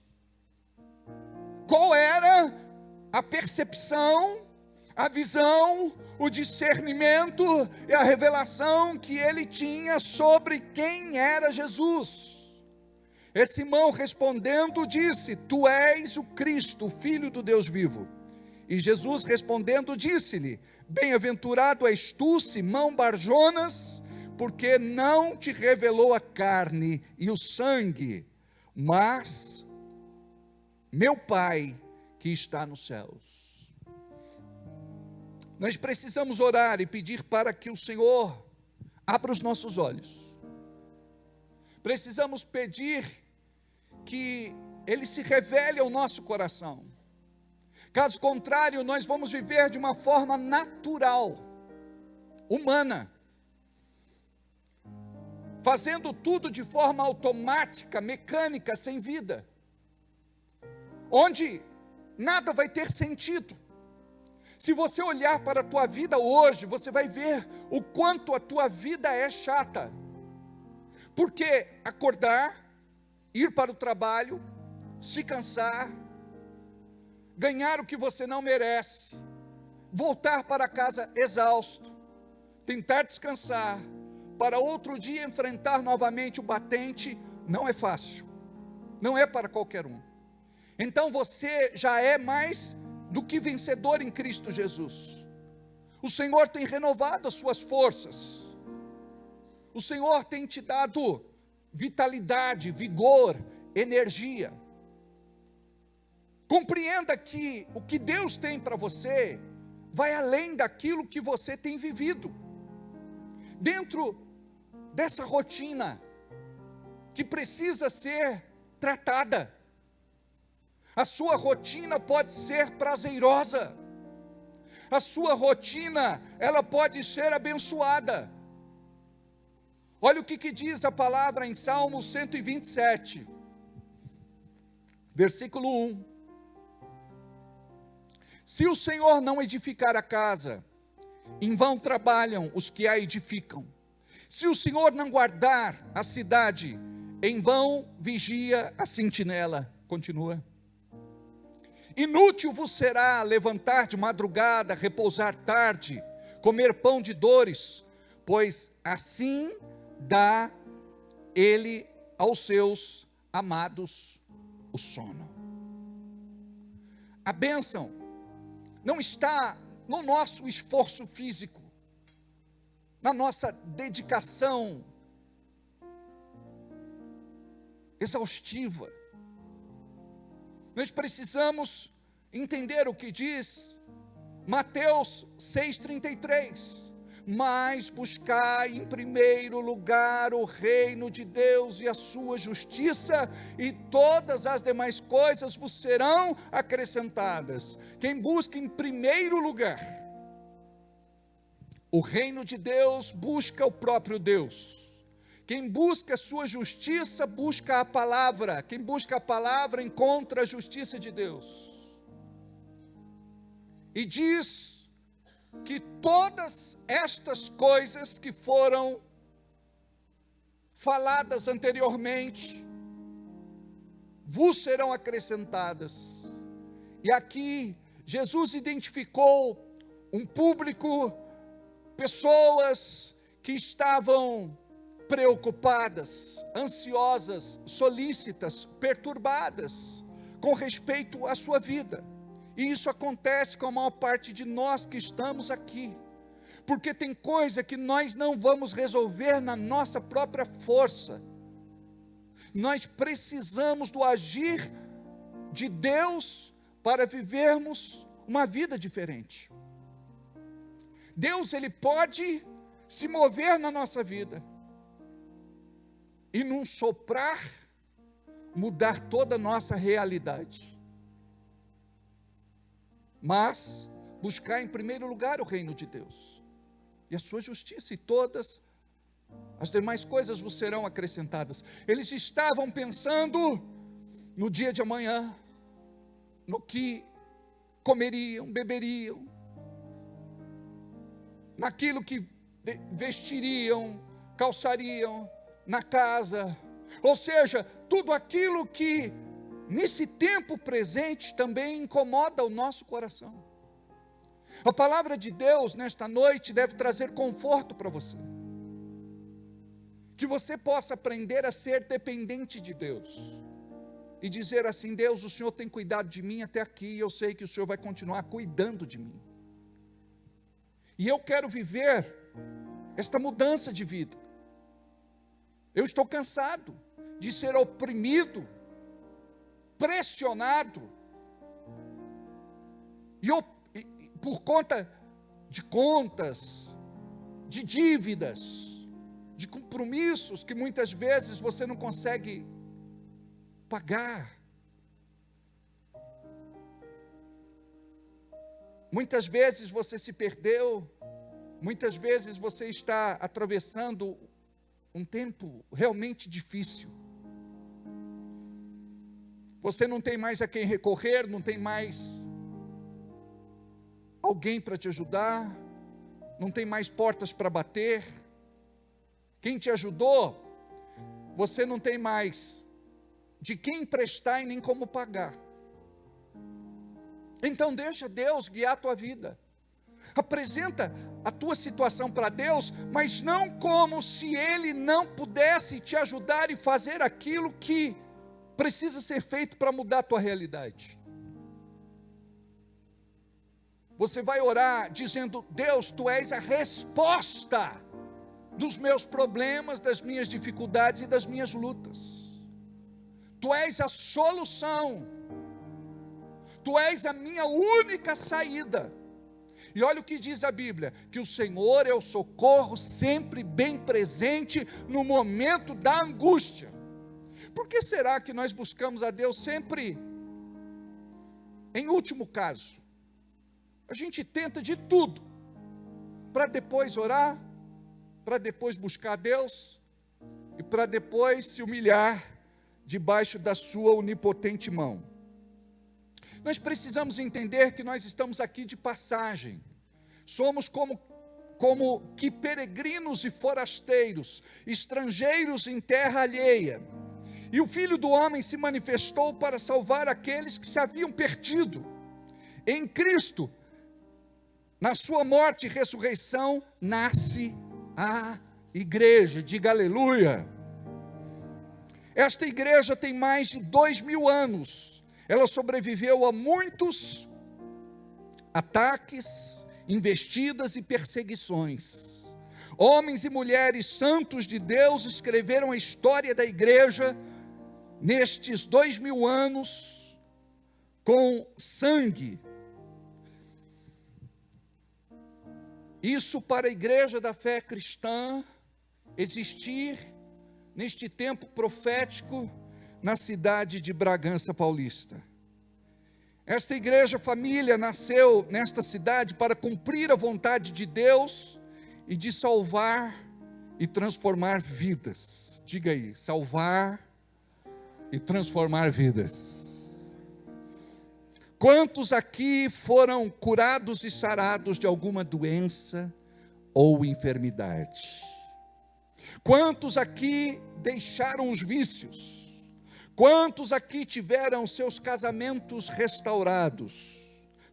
qual era a percepção, a visão, o discernimento e a revelação que ele tinha sobre quem era Jesus. E Simão respondendo disse: tu és o Cristo, o Filho do Deus vivo. E Jesus respondendo disse-lhe: bem-aventurado és tu, Simão Barjonas, porque não te revelou a carne e o sangue, mas meu Pai que está nos céus. Nós precisamos orar e pedir para que o Senhor abra os nossos olhos. Precisamos pedir que Ele se revele ao nosso coração. Caso contrário, nós vamos viver de uma forma natural, humana. fazendo tudo de forma automática, mecânica, sem vida, onde nada vai ter sentido. Se você olhar para a tua vida hoje, você vai ver o quanto a tua vida é chata, porque acordar, ir para o trabalho, se cansar, ganhar o que você não merece, voltar para casa exausto, tentar descansar, para outro dia enfrentar novamente o batente, não é fácil, não é para qualquer um. Então você já é mais do que vencedor em Cristo Jesus. O Senhor tem renovado as suas forças, o Senhor tem te dado vitalidade, vigor, energia. Compreenda que o que Deus tem para você vai além daquilo que você tem vivido. Dentro dessa rotina que precisa ser tratada, a sua rotina pode ser prazerosa, a sua rotina, ela pode ser abençoada. Olha o que diz a palavra em Salmo 127, versículo 1. Se o Senhor não edificar a casa, em vão trabalham os que a edificam. Se o Senhor não guardar a cidade, em vão vigia a sentinela. Continua. Inútil vos será levantar de madrugada, repousar tarde, comer pão de dores, pois assim dá ele aos seus amados o sono. A bênção não está no nosso esforço físico, na nossa dedicação exaustiva. Nós precisamos entender o que diz Mateus 6,33. Mas buscai em primeiro lugar o reino de Deus e a sua justiça, e todas as demais coisas vos serão acrescentadas. Quem busca em primeiro lugar o reino de Deus, busca o próprio Deus. Quem busca a sua justiça, busca a palavra. Quem busca a palavra, encontra a justiça de Deus. E diz que todas estas coisas que foram faladas anteriormente vos serão acrescentadas. E aqui Jesus identificou um público, pessoas que estavam preocupadas, ansiosas, solícitas, perturbadas com respeito à sua vida. E isso acontece com a maior parte de nós que estamos aqui, porque tem coisa que nós não vamos resolver na nossa própria força. Nós precisamos do agir de Deus para vivermos uma vida diferente. Deus, Ele pode se mover na nossa vida e num soprar mudar toda a nossa realidade. Mas buscar em primeiro lugar o reino de Deus e a sua justiça, e todas as demais coisas vos serão acrescentadas. Eles estavam pensando no dia de amanhã, no que comeriam, beberiam, naquilo que vestiriam, calçariam, na casa, ou seja, tudo aquilo que nesse tempo presente também incomoda o nosso coração. A palavra de Deus nesta noite deve trazer conforto para você, que você possa aprender a ser dependente de Deus e dizer assim: Deus, o Senhor tem cuidado de mim até aqui, e eu sei que o Senhor vai continuar cuidando de mim, e eu quero viver esta mudança de vida. Eu estou cansado de ser oprimido, pressionado, e por conta de contas, de dívidas, de compromissos que muitas vezes você não consegue pagar. Muitas vezes você se perdeu, muitas vezes você está atravessando um tempo realmente difícil. Você não tem mais a quem recorrer, não tem mais alguém para te ajudar, não tem mais portas para bater. Quem te ajudou, você não tem mais de quem emprestar e nem como pagar. Então deixa Deus guiar a tua vida. Apresenta a tua situação para Deus, mas não como se Ele não pudesse te ajudar e fazer aquilo que precisa ser feito para mudar a tua realidade. Você vai orar dizendo: Deus, Tu és a resposta dos meus problemas, das minhas dificuldades e das minhas lutas. Tu és a solução. Tu és a minha única saída. E olha o que diz a Bíblia, que o Senhor é o socorro sempre bem presente no momento da angústia. Por que será que nós buscamos a Deus sempre em último caso? A gente tenta de tudo, para depois orar, para depois buscar a Deus, e para depois se humilhar debaixo da sua onipotente mão. Nós precisamos entender que nós estamos aqui de passagem. Somos como que peregrinos e forasteiros, estrangeiros em terra alheia. E o Filho do Homem se manifestou para salvar aqueles que se haviam perdido. Em Cristo, na sua morte e ressurreição, nasce a igreja. Diga aleluia. Esta igreja tem mais de 2000 anos. Ela sobreviveu a muitos ataques, investidas e perseguições. Homens e mulheres santos de Deus escreveram a história da igreja nestes 2000 anos com sangue. Isso para a igreja da fé cristã existir neste tempo profético na cidade de Bragança Paulista. Esta igreja família nasceu nesta cidade para cumprir a vontade de Deus e de salvar e transformar vidas. Diga aí, salvar e transformar vidas. Quantos aqui foram curados e sarados de alguma doença ou enfermidade? Quantos aqui deixaram os vícios? Quantos aqui tiveram seus casamentos restaurados?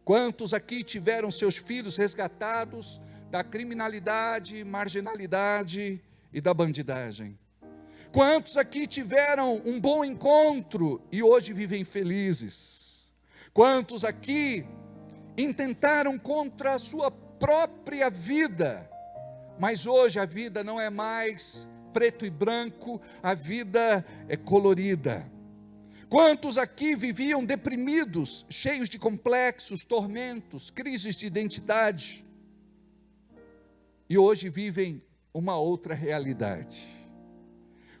Quantos aqui tiveram seus filhos resgatados da criminalidade, marginalidade e da bandidagem? Quantos aqui tiveram um bom encontro e hoje vivem felizes? Quantos aqui intentaram contra a sua própria vida, mas hoje a vida não é mais preto e branco, a vida é colorida? Quantos aqui viviam deprimidos, cheios de complexos, tormentos, crises de identidade, e hoje vivem uma outra realidade?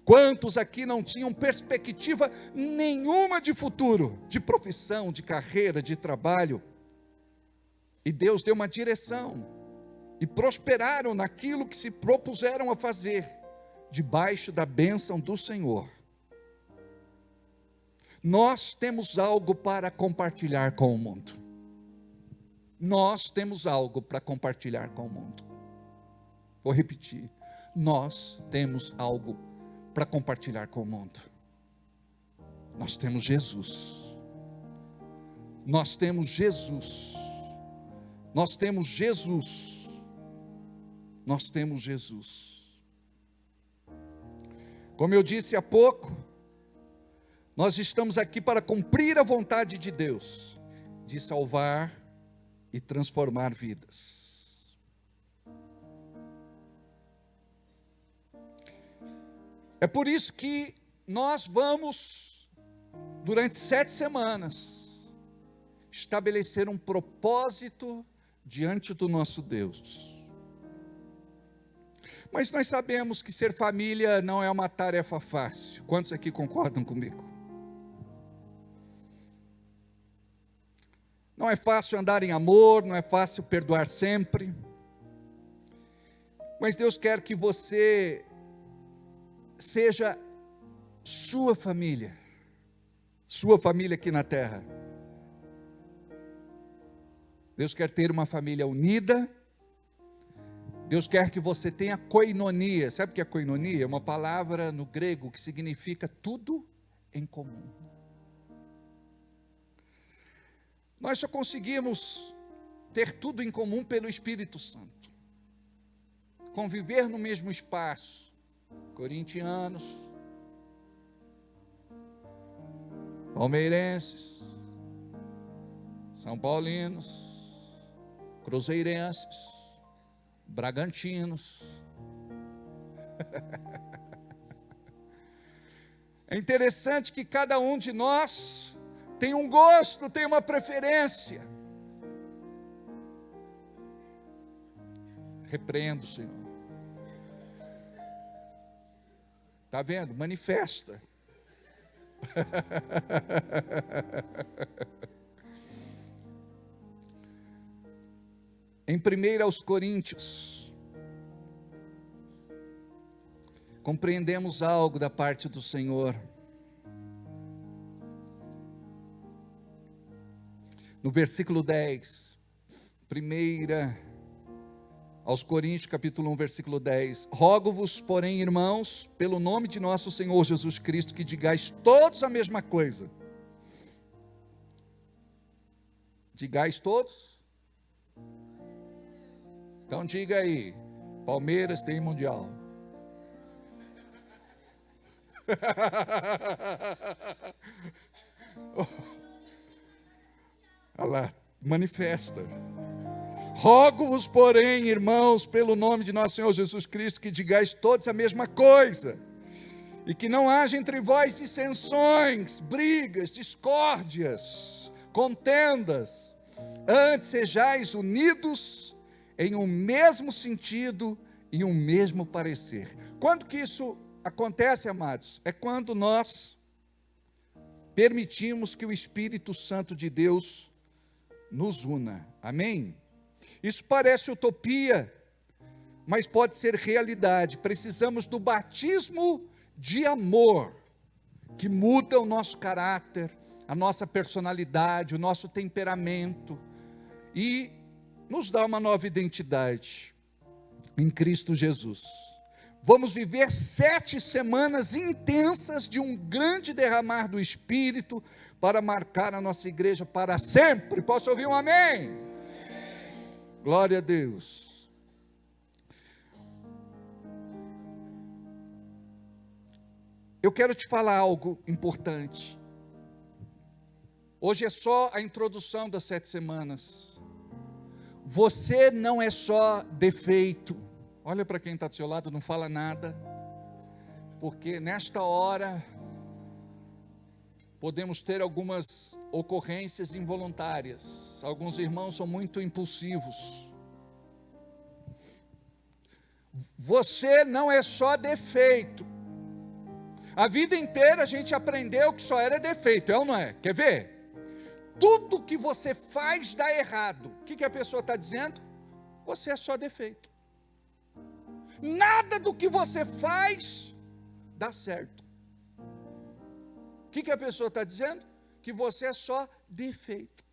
Quantos aqui não tinham perspectiva nenhuma de futuro, de profissão, de carreira, de trabalho, e Deus deu uma direção, e prosperaram naquilo que se propuseram a fazer, debaixo da bênção do Senhor? Nós temos algo para compartilhar com o mundo. Nós temos algo para compartilhar com o mundo. Vou repetir. Nós temos algo para compartilhar com o mundo. Nós temos Jesus. Nós temos Jesus. Nós temos Jesus. Nós temos Jesus. Como eu disse há pouco, nós estamos aqui para cumprir a vontade de Deus, de salvar e transformar vidas. É por isso que nós vamos, durante 7 semanas, estabelecer um propósito diante do nosso Deus. Mas nós sabemos que ser família não é uma tarefa fácil. Quantos aqui concordam comigo? Não é fácil andar em amor, não é fácil perdoar sempre. Mas Deus quer que você seja sua família aqui na terra. Deus quer ter uma família unida. Deus quer que você tenha koinonia. Sabe o que é koinonia? É uma palavra no grego que significa tudo em comum. Nós só conseguimos ter tudo em comum pelo Espírito Santo. Conviver no mesmo espaço. Corintianos, palmeirenses, são paulinos, cruzeirenses, bragantinos. É interessante que cada um de nós tem um gosto, tem uma preferência. Repreendo, Senhor. Está vendo? Manifesta. Em 1 Coríntios, compreendemos algo da parte do Senhor. No versículo 10, 1 aos Coríntios, capítulo 1, versículo 10. Rogo-vos, porém, irmãos, pelo nome de nosso Senhor Jesus Cristo, que digais todos a mesma coisa. Digais todos? Então diga aí, Palmeiras tem Mundial. Olha lá, manifesta. Rogo-vos, porém, irmãos, pelo nome de nosso Senhor Jesus Cristo, que digais todos a mesma coisa, e que não haja entre vós dissensões, brigas, discórdias, contendas, antes sejais unidos em um mesmo sentido e um mesmo parecer. Quando que isso acontece, amados? É quando nós permitimos que o Espírito Santo de Deus nos una. Amém? Isso parece utopia, mas pode ser realidade. Precisamos do batismo de amor, que muda o nosso caráter, a nossa personalidade, o nosso temperamento, e nos dá uma nova identidade em Cristo Jesus. Vamos viver 7 semanas intensas de um grande derramar do Espírito, para marcar a nossa igreja para sempre. Posso ouvir um amém? Glória a Deus. Eu quero te falar algo importante. Hoje é só a introdução das 7 semanas. Você não é só defeito. Olha para quem está do seu lado, não fala nada. Porque nesta hora podemos ter algumas ocorrências involuntárias. Alguns irmãos são muito impulsivos. Você não é só defeito. A vida inteira a gente aprendeu que só era defeito, é ou não é? Quer ver? Tudo que você faz dá errado. O que a pessoa está dizendo? Você é só defeito. Nada do que você faz dá certo. O que a pessoa está dizendo? Que você é só defeito.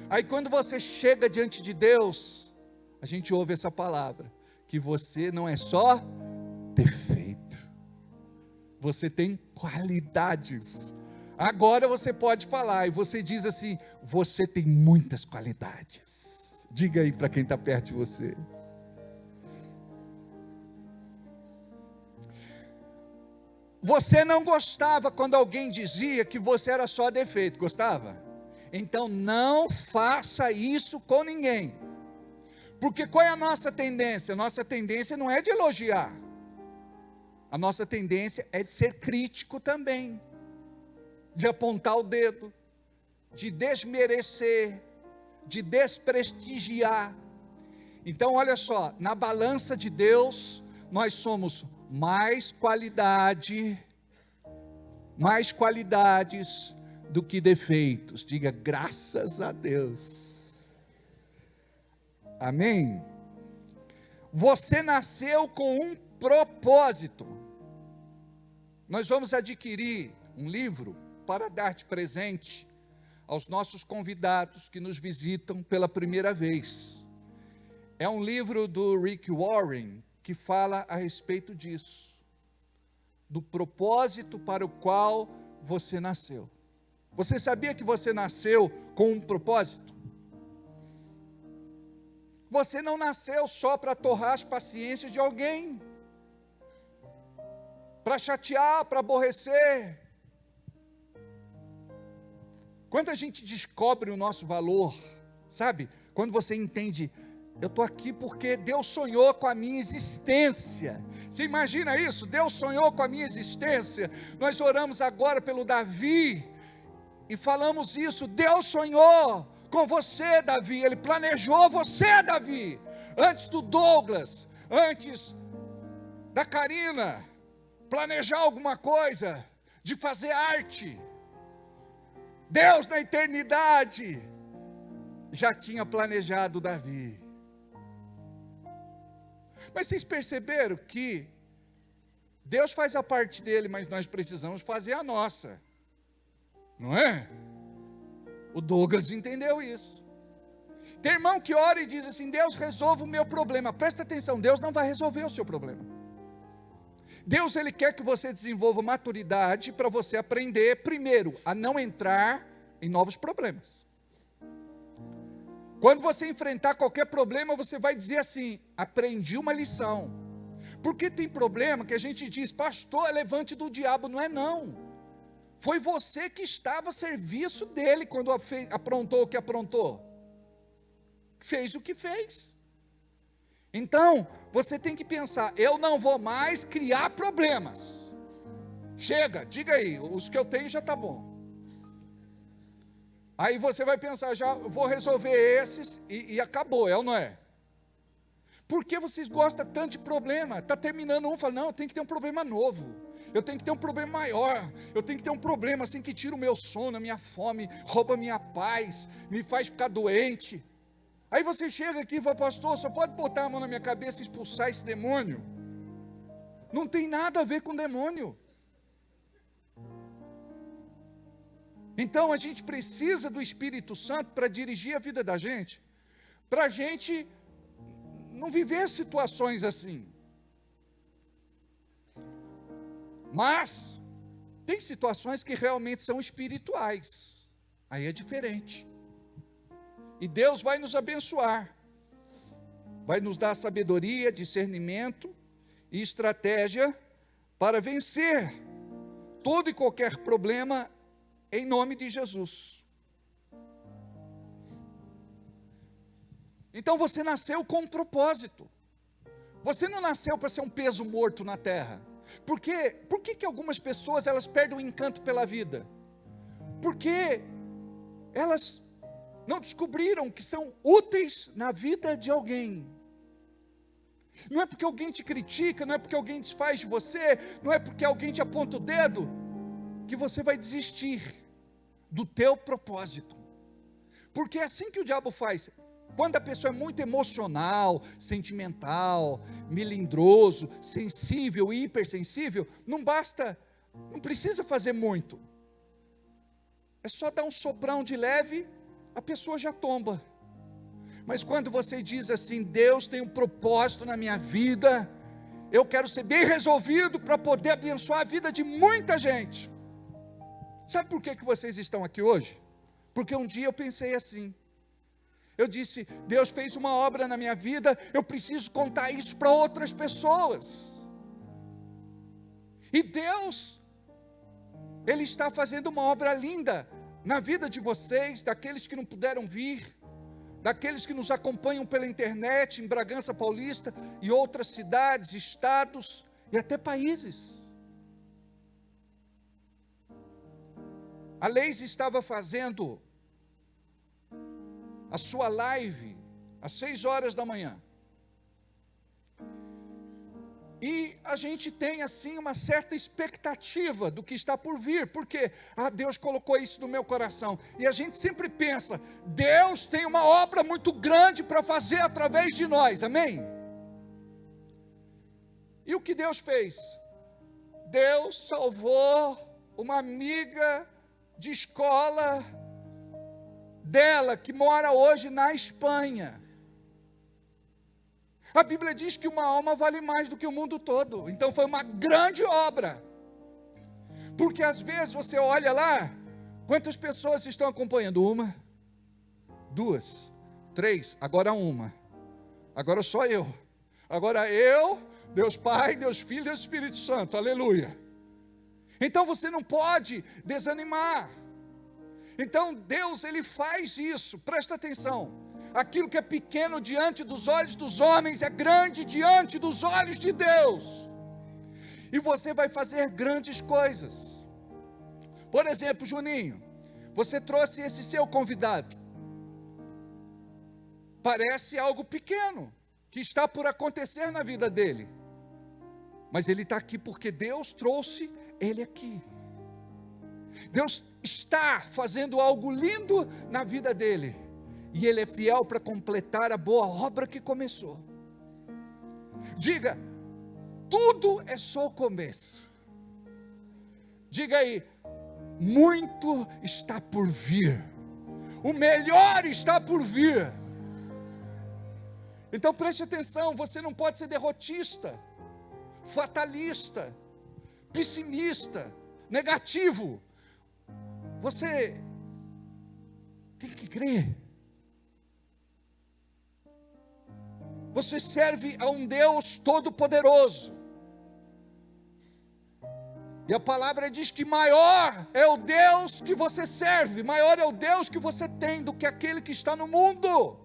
Aí quando você chega diante de Deus, a gente ouve essa palavra, que você não é só defeito, você tem qualidades. Agora você pode falar, e você diz assim: você tem muitas qualidades. Diga aí para quem está perto de você. Você não gostava quando alguém dizia que você era só defeito, gostava? Então não faça isso com ninguém. Porque qual é a nossa tendência? A nossa tendência não é de elogiar. A nossa tendência é de ser crítico também. De apontar o dedo, de desmerecer, de desprestigiar. Então olha só, na balança de Deus, nós somos mais qualidades do que defeitos. Diga graças a Deus. Amém? Você nasceu com um propósito. nós vamos adquirir um livro para dar de presente aos nossos convidados que nos visitam pela primeira vez. É um livro do Rick Warren que fala a respeito disso, do propósito para o qual você nasceu. Você sabia que você nasceu com um propósito? Você não nasceu só para torrar as paciências de alguém, para chatear, para aborrecer. Quando a gente descobre o nosso valor, sabe? Quando você entende, eu estou aqui porque Deus sonhou com a minha existência. Você imagina isso? Deus sonhou com a minha existência. Nós oramos agora pelo Davi e falamos isso. Deus sonhou com você, Davi. Ele planejou você, Davi. Antes do Douglas, antes da Karina planejar alguma coisa, de fazer arte. Deus na eternidade já tinha planejado Davi. Mas vocês perceberam que Deus faz a parte dele, mas nós precisamos fazer a nossa, não é? O Douglas entendeu isso. Tem irmão que ora e diz assim: Deus, resolva o meu problema. Presta atenção, Deus não vai resolver o seu problema. Deus, Ele quer que você desenvolva maturidade para você aprender, primeiro, a não entrar em novos problemas. Quando você enfrentar qualquer problema, você vai dizer assim: aprendi uma lição. Porque tem problema que a gente diz: pastor, é levante do diabo. Não é não. Foi você que estava a serviço dele quando aprontou o que aprontou. Fez o que fez. Então, você tem que pensar: eu não vou mais criar problemas. Chega, diga aí, os que eu tenho já está bom. Aí você vai pensar: já vou resolver esses e acabou, é ou não é? Por que vocês gostam tanto de problema? Está terminando um, fala: não, eu tenho que ter um problema novo. Eu tenho que ter um problema maior. Eu tenho que ter um problema assim que tira o meu sono, a minha fome, rouba a minha paz, me faz ficar doente. Aí você chega aqui e fala: pastor, só pode botar a mão na minha cabeça e expulsar esse demônio? Não tem nada a ver com demônio. Então a gente precisa do Espírito Santo para dirigir a vida da gente, para a gente não viver situações assim. Mas tem situações que realmente são espirituais, aí é diferente. E Deus vai nos abençoar, vai nos dar sabedoria, discernimento e estratégia para vencer todo e qualquer problema em nome de Jesus. Então você nasceu com um propósito. Você não nasceu para ser um peso morto na terra. Por que algumas pessoas elas perdem o encanto pela vida? Porque elas não descobriram que são úteis na vida de alguém. Não é porque alguém te critica, não é porque alguém desfaz de você, não é porque alguém te aponta o dedo, que você vai desistir do teu propósito. Porque é assim que o diabo faz. Quando a pessoa é muito emocional, sentimental, melindroso, sensível e hipersensível, não precisa fazer muito. É só dar um soprão de leve, a pessoa já tomba. Mas quando você diz assim: Deus tem um propósito na minha vida, eu quero ser bem resolvido para poder abençoar a vida de muita gente. Sabe por que vocês estão aqui hoje? Porque um dia eu pensei assim, eu disse: Deus fez uma obra na minha vida, eu preciso contar isso para outras pessoas. E Deus, Ele está fazendo uma obra linda na vida de vocês, daqueles que não puderam vir, daqueles que nos acompanham pela internet, em Bragança Paulista e outras cidades, estados e até países. A Leise estava fazendo a sua live às 6 horas da manhã. E a gente tem assim uma certa expectativa do que está por vir, porque Deus colocou isso no meu coração, e a gente sempre pensa: Deus tem uma obra muito grande para fazer através de nós, amém? E o que Deus fez? Deus salvou uma amiga de escola dela, que mora hoje na Espanha. A Bíblia diz que uma alma vale mais do que o mundo todo. Então foi uma grande obra. Porque às vezes você olha lá, quantas pessoas estão acompanhando? 1, 2, 3, agora 1. Agora só eu. Agora eu, Deus Pai, Deus Filho e Deus Espírito Santo. Aleluia. Então você não pode desanimar. Então Deus, Ele faz isso. Presta atenção. Aquilo que é pequeno diante dos olhos dos homens é grande diante dos olhos de Deus. E você vai fazer grandes coisas. Por exemplo, Juninho, você trouxe esse seu convidado. Parece algo pequeno que está por acontecer na vida dele. Mas ele está aqui porque Deus trouxe ele aqui. Deus está fazendo algo lindo na vida dele. E Ele é fiel para completar a boa obra que começou. Diga, tudo é só o começo. Diga aí, muito está por vir. O melhor está por vir. Então preste atenção, você não pode ser derrotista, fatalista, pessimista, negativo. Você tem que crer. Você serve a um Deus todo-poderoso. E a palavra diz que maior é o Deus que você serve, maior é o Deus que você tem do que aquele que está no mundo.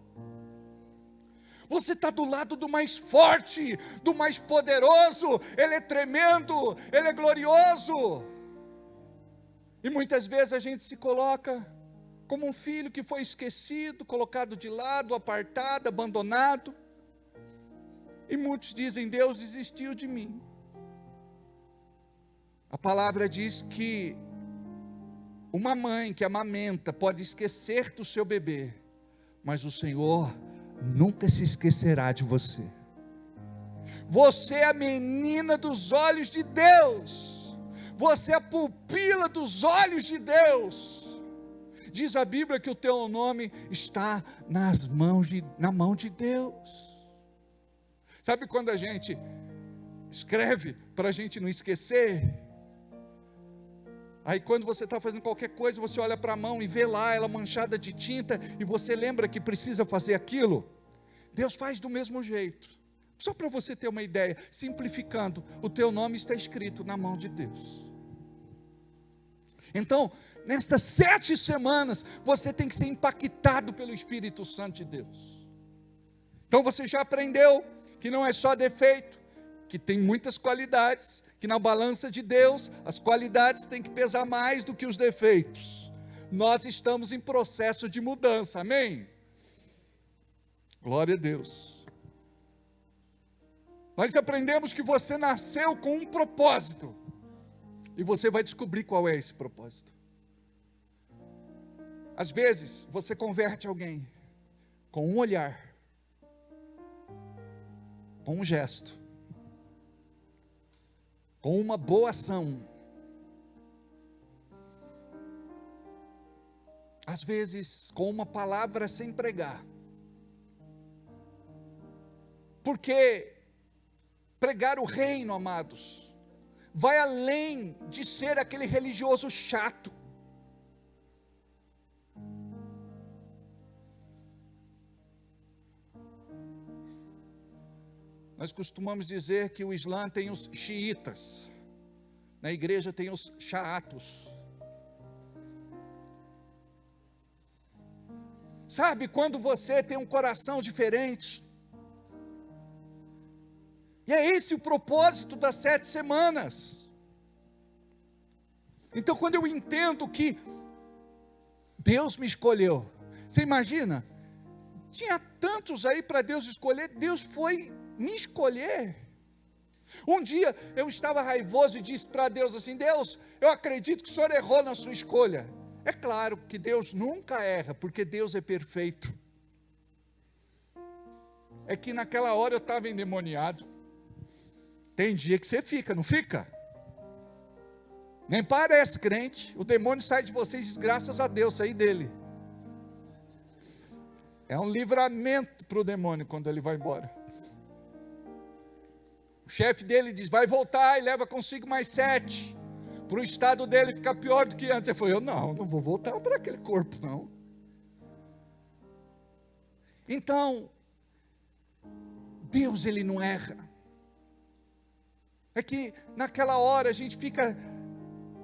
Você está do lado do mais forte, do mais poderoso. Ele é tremendo, Ele é glorioso. E muitas vezes a gente se coloca como um filho que foi esquecido, colocado de lado, apartado, abandonado. E muitos dizem, Deus desistiu de mim. A palavra diz que uma mãe que amamenta pode esquecer do seu bebê, mas o Senhor nunca se esquecerá de você. Você é a menina dos olhos de Deus. Você é a pupila dos olhos de Deus. Diz a Bíblia que o teu nome está na mão de Deus. Sabe quando a gente escreve para a gente não esquecer? Aí quando você está fazendo qualquer coisa, você olha para a mão e vê lá ela manchada de tinta, e você lembra que precisa fazer aquilo. Deus faz do mesmo jeito. Só para você ter uma ideia, simplificando, o teu nome está escrito na mão de Deus. Então, nestas 7 semanas, você tem que ser impactado pelo Espírito Santo de Deus. Então você já aprendeu que não é só defeito, que tem muitas qualidades, que na balança de Deus, as qualidades têm que pesar mais do que os defeitos. Nós estamos em processo de mudança, amém? Glória a Deus. Nós aprendemos que você nasceu com um propósito, e você vai descobrir qual é esse propósito. Às vezes, você converte alguém com um olhar, com um gesto, com uma boa ação. Às vezes, com uma palavra sem pregar. Porque pregar o reino, amados, vai além de ser aquele religioso chato. Nós costumamos dizer que o Islã tem os xiitas, na igreja tem os xaatos. Sabe quando você tem um coração diferente? E é esse o propósito das 7 semanas. Então quando eu entendo que Deus me escolheu, você imagina? Tinha tantos aí para Deus escolher, Deus foi me escolher. Um dia eu estava raivoso e disse para Deus assim: Deus, eu acredito que o Senhor errou na sua escolha. É claro que Deus nunca erra, porque Deus é perfeito. É que naquela hora eu estava endemoniado. Tem dia que você fica, não fica? Nem parece crente. O demônio sai de você e diz, graças a Deus, saí dele. É um livramento para o demônio quando ele vai embora. O chefe dele diz, vai voltar e leva consigo mais 7. Para o estado dele ficar pior do que antes. Ele falou, eu não vou voltar para aquele corpo, não. Então, Deus, ele não erra. É que naquela hora a gente fica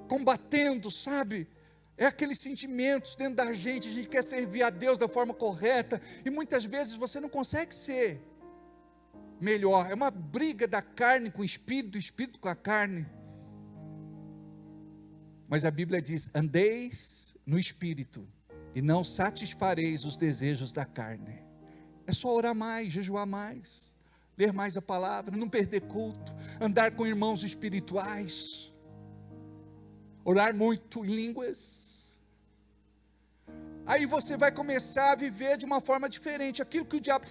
combatendo, sabe? É aqueles sentimentos dentro da gente, a gente quer servir a Deus da forma correta, e muitas vezes você não consegue ser melhor. É uma briga da carne com o espírito, do espírito com a carne. Mas a Bíblia diz, andeis no espírito, e não satisfareis os desejos da carne. É só orar mais, jejuar mais, ler mais a palavra, não perder culto, andar com irmãos espirituais, orar muito em línguas. Aí você vai começar a viver de uma forma diferente. Aquilo que o diabo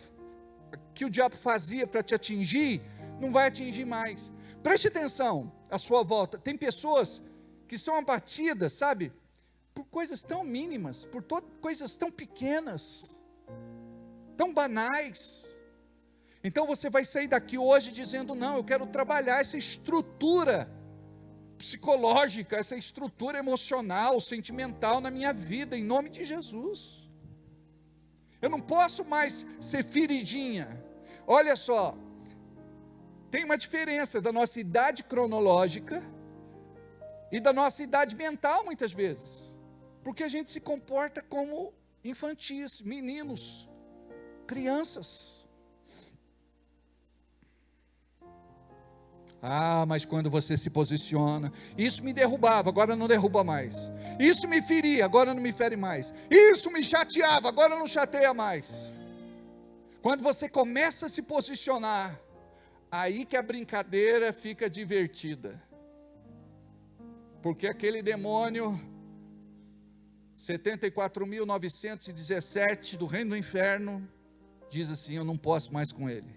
fazia para te atingir, não vai atingir mais. Preste atenção à sua volta. Tem pessoas que são abatidas, sabe, por coisas tão mínimas, por coisas tão pequenas, tão banais. Então você vai sair daqui hoje dizendo, não, eu quero trabalhar essa estrutura psicológica, essa estrutura emocional, sentimental na minha vida, em nome de Jesus. Eu não posso mais ser feridinha. Olha só, tem uma diferença da nossa idade cronológica e da nossa idade mental, muitas vezes, porque a gente se comporta como infantis, meninos, crianças. Ah, mas quando você se posiciona, isso me derrubava, agora não derruba mais. Isso me feria, agora não me fere mais. Isso me chateava, agora não chateia mais. Quando você começa a se posicionar, aí que a brincadeira fica divertida. Porque aquele demônio 74.917 do reino do inferno diz assim, eu não posso mais com ele.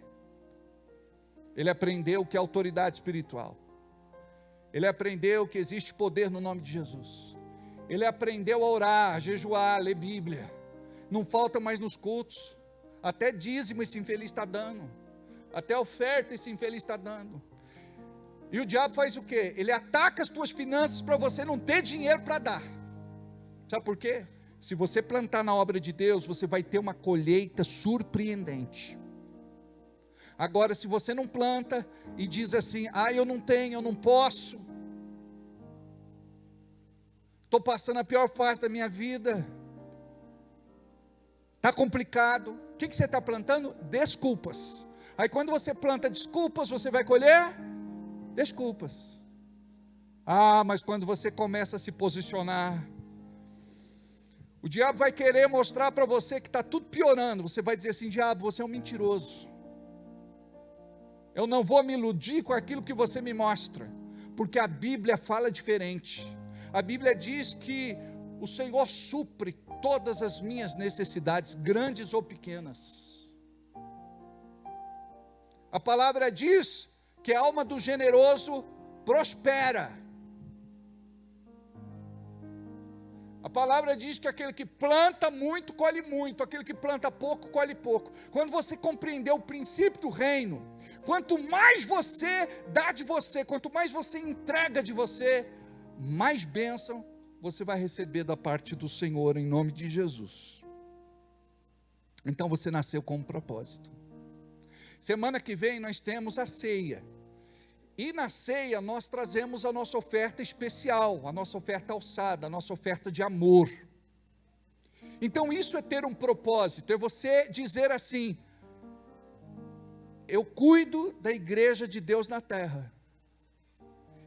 Ele aprendeu que é autoridade espiritual. Ele aprendeu que existe poder no nome de Jesus. Ele aprendeu a orar, a jejuar, a ler Bíblia. Não falta mais nos cultos. Até dízimo esse infeliz está dando. Até oferta esse infeliz está dando. E o diabo faz o quê? Ele ataca as tuas finanças para você não ter dinheiro para dar. Sabe por quê? Se você plantar na obra de Deus, você vai ter uma colheita surpreendente. Agora, se você não planta e diz assim, eu não tenho, eu não posso, estou passando a pior fase da minha vida, está complicado, o que você está plantando? Desculpas. Aí quando você planta desculpas, você vai colher desculpas. Mas quando você começa a se posicionar, o diabo vai querer mostrar para você que está tudo piorando, você vai dizer assim, diabo, você é um mentiroso. Eu não vou me iludir com aquilo que você me mostra, porque a Bíblia fala diferente. A Bíblia diz que o Senhor supre todas as minhas necessidades, grandes ou pequenas. A palavra diz que a alma do generoso prospera. A palavra diz que aquele que planta muito, colhe muito. Aquele que planta pouco, colhe pouco. Quando você compreender o princípio do reino, quanto mais você dá de você, quanto mais você entrega de você, mais bênção você vai receber da parte do Senhor, em nome de Jesus. Então você nasceu com um propósito. Semana que vem nós temos a ceia. E na ceia nós trazemos a nossa oferta especial, a nossa oferta alçada, a nossa oferta de amor. Então isso é ter um propósito, é você dizer assim, eu cuido da igreja de Deus na terra.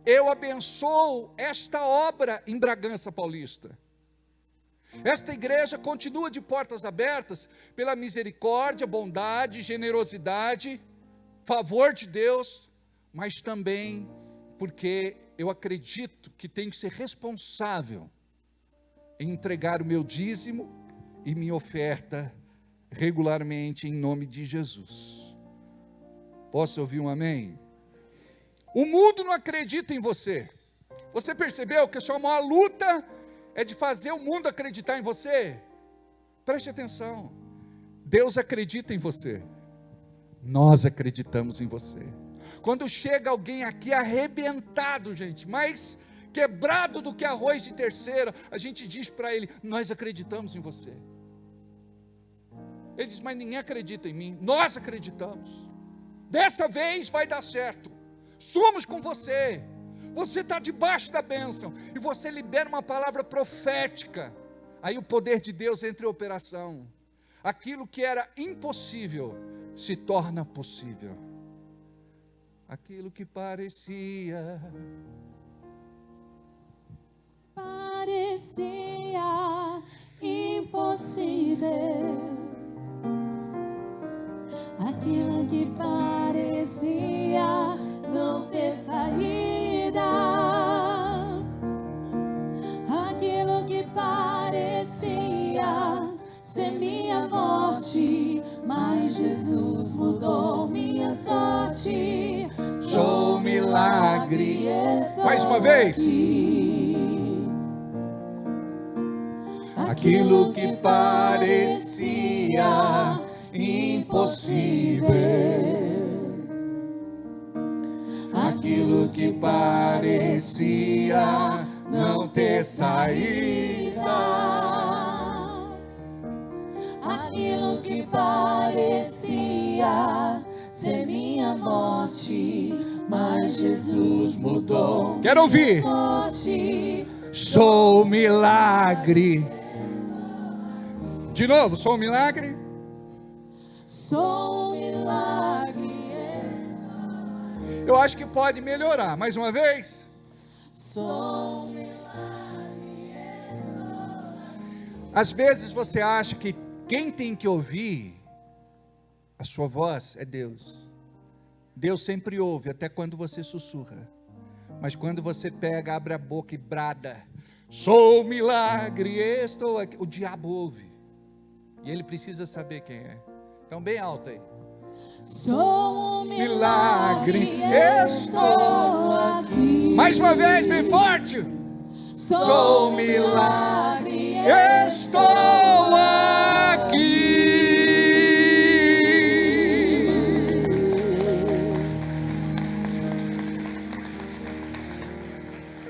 Eu abençoo esta obra em Bragança Paulista. Esta igreja continua de portas abertas pela misericórdia, bondade, generosidade, favor de Deus, mas também porque eu acredito que tenho que ser responsável em entregar o meu dízimo e minha oferta regularmente em nome de Jesus. Posso ouvir um amém? O mundo não acredita em você. Você percebeu que a sua maior luta é de fazer o mundo acreditar em você? Preste atenção. Deus acredita em você. Nós acreditamos em você. Quando chega alguém aqui arrebentado, gente, mais quebrado do que arroz de terceira, a gente diz para ele: nós acreditamos em você. Ele diz: mas ninguém acredita em mim. Nós acreditamos. Dessa vez vai dar certo. Somos com você. Você está debaixo da bênção e você libera uma palavra profética. Aí o poder de Deus entra em operação. Aquilo que era impossível se torna possível. Aquilo que parecia impossível, aquilo que parecia não ter saída, aquilo que parecia ser minha morte, mas Jesus mudou minha sorte. sou um milagre. Estou Mais uma vez. aqui. Aquilo que parecia impossível, aquilo que parecia não ter saída, Aquilo que parecia ser minha morte, mas Jesus mudou quero ouvir. sorte. Sou um milagre. De novo, sou um milagre. Sou um milagre. Eu acho que pode melhorar. Mais uma vez. Sou um milagre. Às vezes você acha que quem tem que ouvir a sua voz é Deus. Deus sempre ouve, até quando você sussurra. Mas quando você pega, abre a boca e brada: sou um milagre, estou aqui. O diabo ouve. E ele precisa saber quem é. Então bem alto aí. Sou um Milagre, milagre. estou aqui. Mais uma vez, bem forte. Sou um milagre. Estou aqui.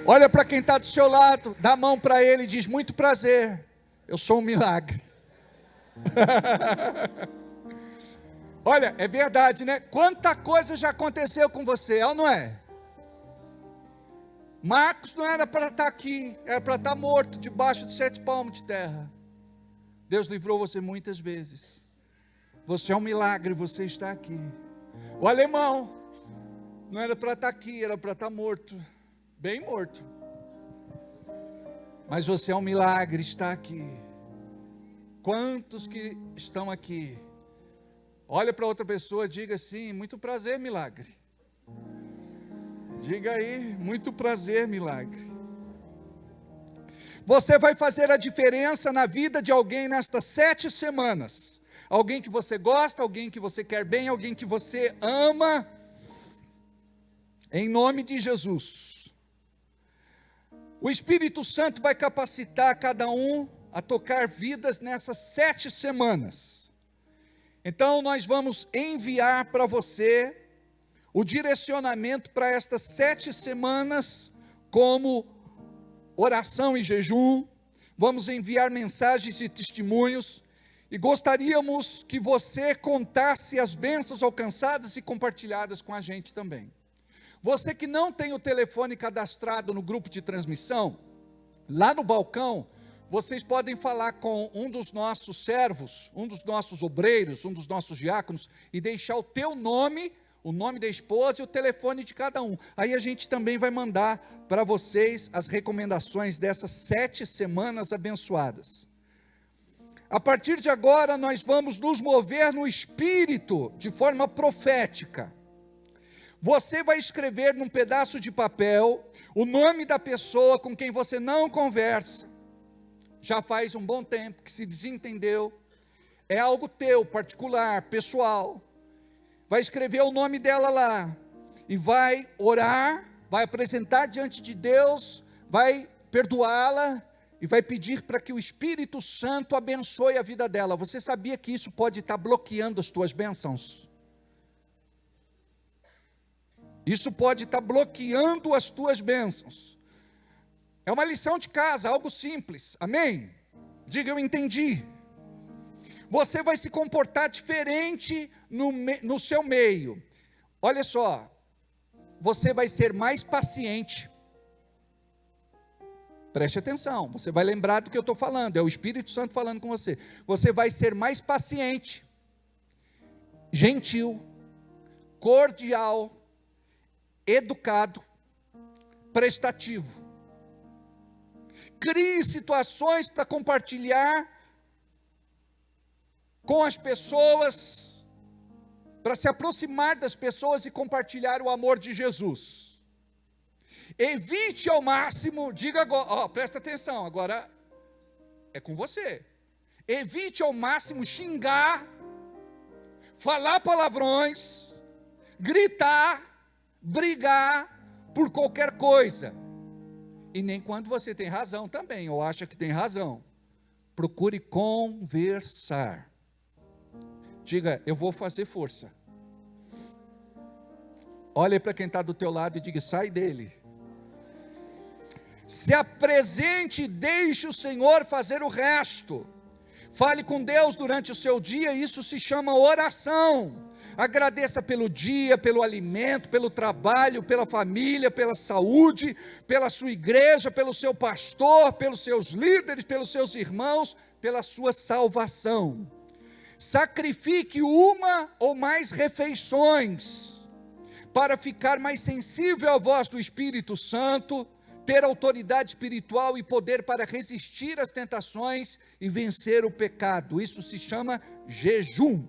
Olha para quem está do seu lado, dá a mão para ele e diz: muito prazer, eu sou um milagre. Olha, é verdade, né? Quanta coisa já aconteceu com você, é ou não é? Marcos não era para estar aqui, era para estar morto, debaixo de 7 palmos de terra. Deus livrou você muitas vezes. Você é um milagre, você está aqui. O alemão não era para estar aqui, era para estar morto, bem morto. Mas você é um milagre, está aqui. Quantos que estão aqui? Olha para outra pessoa, diga assim: muito prazer, milagre. Diga aí: muito prazer, milagre. Você vai fazer a diferença na vida de alguém nestas 7 semanas. Alguém que você gosta, alguém que você quer bem, alguém que você ama. Em nome de Jesus. O Espírito Santo vai capacitar cada um a tocar vidas nessas 7 semanas. Então nós vamos enviar para você o direcionamento para estas 7 semanas, como oração e jejum. Vamos enviar mensagens e testemunhos, e gostaríamos que você contasse as bênçãos alcançadas e compartilhadas com a gente também. Você que não tem o telefone cadastrado no grupo de transmissão, lá no balcão, vocês podem falar com um dos nossos servos, um dos nossos obreiros, um dos nossos diáconos, e deixar o teu nome, o nome da esposa e o telefone de cada um. Aí a gente também vai mandar para vocês as recomendações dessas 7 semanas abençoadas. A partir de agora nós vamos nos mover no Espírito, de forma profética. Você vai escrever num pedaço de papel o nome da pessoa com quem você não conversa. Já faz um bom tempo que se desentendeu. É algo teu, particular, pessoal. Vai escrever o nome dela lá. E vai orar, vai apresentar diante de Deus, vai perdoá-la e vai pedir para que o Espírito Santo abençoe a vida dela. Você sabia que isso pode estar bloqueando as tuas bênçãos? Isso pode estar bloqueando as tuas bênçãos. É uma lição de casa, algo simples, amém? Diga, eu entendi. Você vai se comportar diferente no seu meio. Olha só, você vai ser mais paciente. Preste atenção, você vai lembrar do que eu estou falando, é o Espírito Santo falando com você. Você vai ser mais paciente, gentil, cordial, educado, prestativo. Crie situações para compartilhar com as pessoas, para se aproximar das pessoas e compartilhar o amor de Jesus. Evite ao máximo, diga agora, presta atenção, agora é com você. Evite ao máximo xingar, falar palavrões, gritar, brigar por qualquer coisa. E nem quando você tem razão também, ou acha que tem razão. Procure conversar. Diga, eu vou fazer força. Olhe para quem está do teu lado e diga, sai dele. Se apresente e deixe o Senhor fazer o resto. Fale com Deus durante o seu dia, isso se chama oração. Agradeça pelo dia, pelo alimento, pelo trabalho, pela família, pela saúde, pela sua igreja, pelo seu pastor, pelos seus líderes, pelos seus irmãos, pela sua salvação. Sacrifique uma ou mais refeições para ficar mais sensível à voz do Espírito Santo, ter autoridade espiritual e poder para resistir às tentações e vencer o pecado. Isso se chama jejum.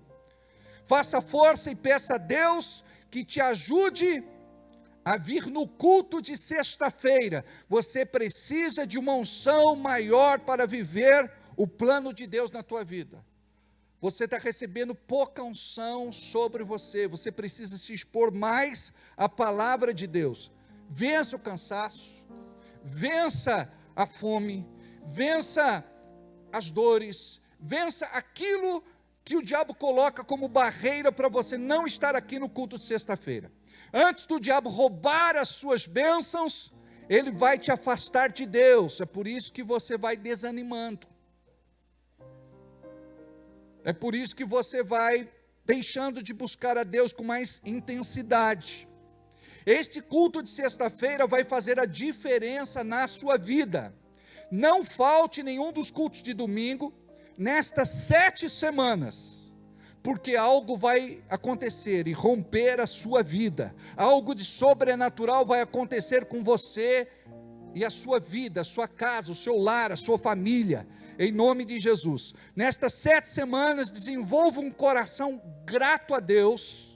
Faça força e peça a Deus que te ajude a vir no culto de sexta-feira. Você precisa de uma unção maior para viver o plano de Deus na tua vida. Você está recebendo pouca unção sobre você. Você precisa se expor mais à palavra de Deus. Vença o cansaço, vença a fome, vença as dores, vença aquilo que o diabo coloca como barreira para você não estar aqui no culto de sexta-feira. Antes do diabo roubar as suas bênçãos, ele vai te afastar de Deus. É por isso que você vai desanimando. É por isso que você vai deixando de buscar a Deus com mais intensidade. Este culto de sexta-feira vai fazer a diferença na sua vida. Não falte nenhum dos cultos de domingo nestas 7 semanas, porque algo vai acontecer e romper a sua vida. Algo de sobrenatural vai acontecer com você e a sua vida, a sua casa, o seu lar, a sua família, em nome de Jesus. Nestas 7 semanas, desenvolva um coração grato a Deus,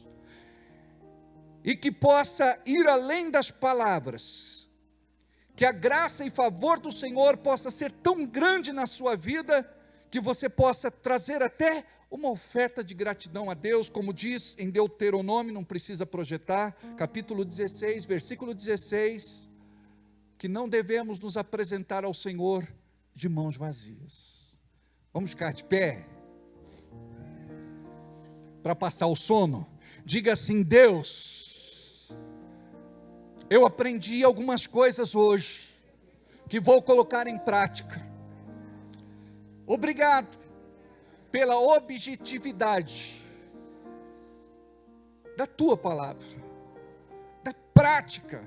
e que possa ir além das palavras, que a graça e favor do Senhor possa ser tão grande na sua vida, que você possa trazer até uma oferta de gratidão a Deus, como diz em Deuteronômio, não precisa projetar, capítulo 16, versículo 16, que não devemos nos apresentar ao Senhor de mãos vazias. Vamos ficar de pé, para passar o sono. Diga assim, Deus, eu aprendi algumas coisas hoje, que vou colocar em prática. Obrigado pela objetividade da tua palavra, da prática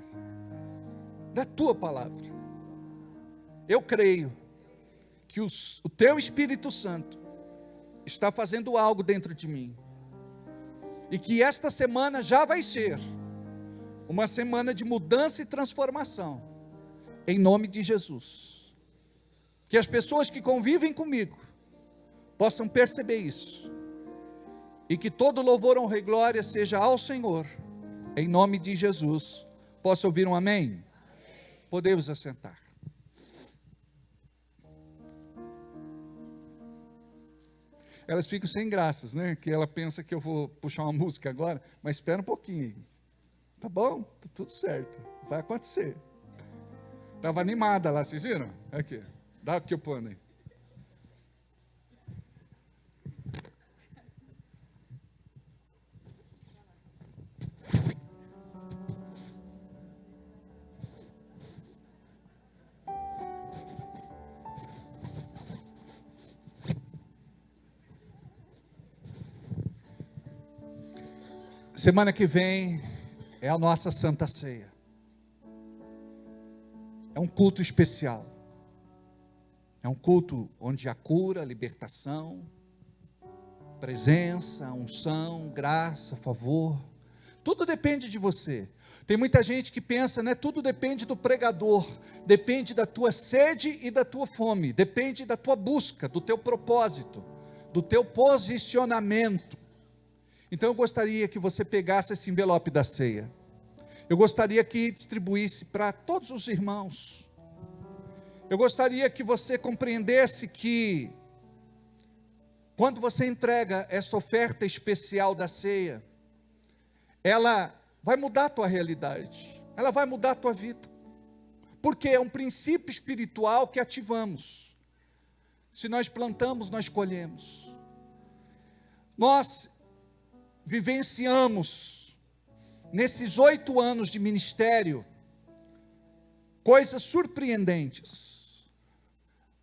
da tua palavra. Eu creio que o teu Espírito Santo está fazendo algo dentro de mim, e que esta semana já vai ser uma semana de mudança e transformação, em nome de Jesus. Que as pessoas que convivem comigo possam perceber isso, e que todo louvor, honra e glória seja ao Senhor, em nome de Jesus. Posso ouvir um amém? Amém. Podemos assentar. Elas ficam sem graças, né? Que ela pensa que eu vou puxar uma música agora, mas espera um pouquinho. Tá bom? Tá tudo certo. Vai acontecer. Estava animada lá, vocês viram? Aqui. Dá aqui o pano aí. Semana que vem é a nossa Santa Ceia. É um culto especial. É um culto onde há cura, libertação, presença, unção, graça, favor. Tudo depende de você. Tem muita gente que pensa, né? Tudo depende do pregador. Depende da tua sede e da tua fome. Depende da tua busca, do teu propósito, do teu posicionamento. Então eu gostaria que você pegasse esse envelope da ceia. Eu gostaria que distribuísse para todos os irmãos. Eu gostaria que você compreendesse que, quando você entrega esta oferta especial da ceia, ela vai mudar a tua realidade, ela vai mudar a tua vida, porque é um princípio espiritual que ativamos. Se nós plantamos, nós colhemos. Nós vivenciamos, nesses 8 anos de ministério, coisas surpreendentes.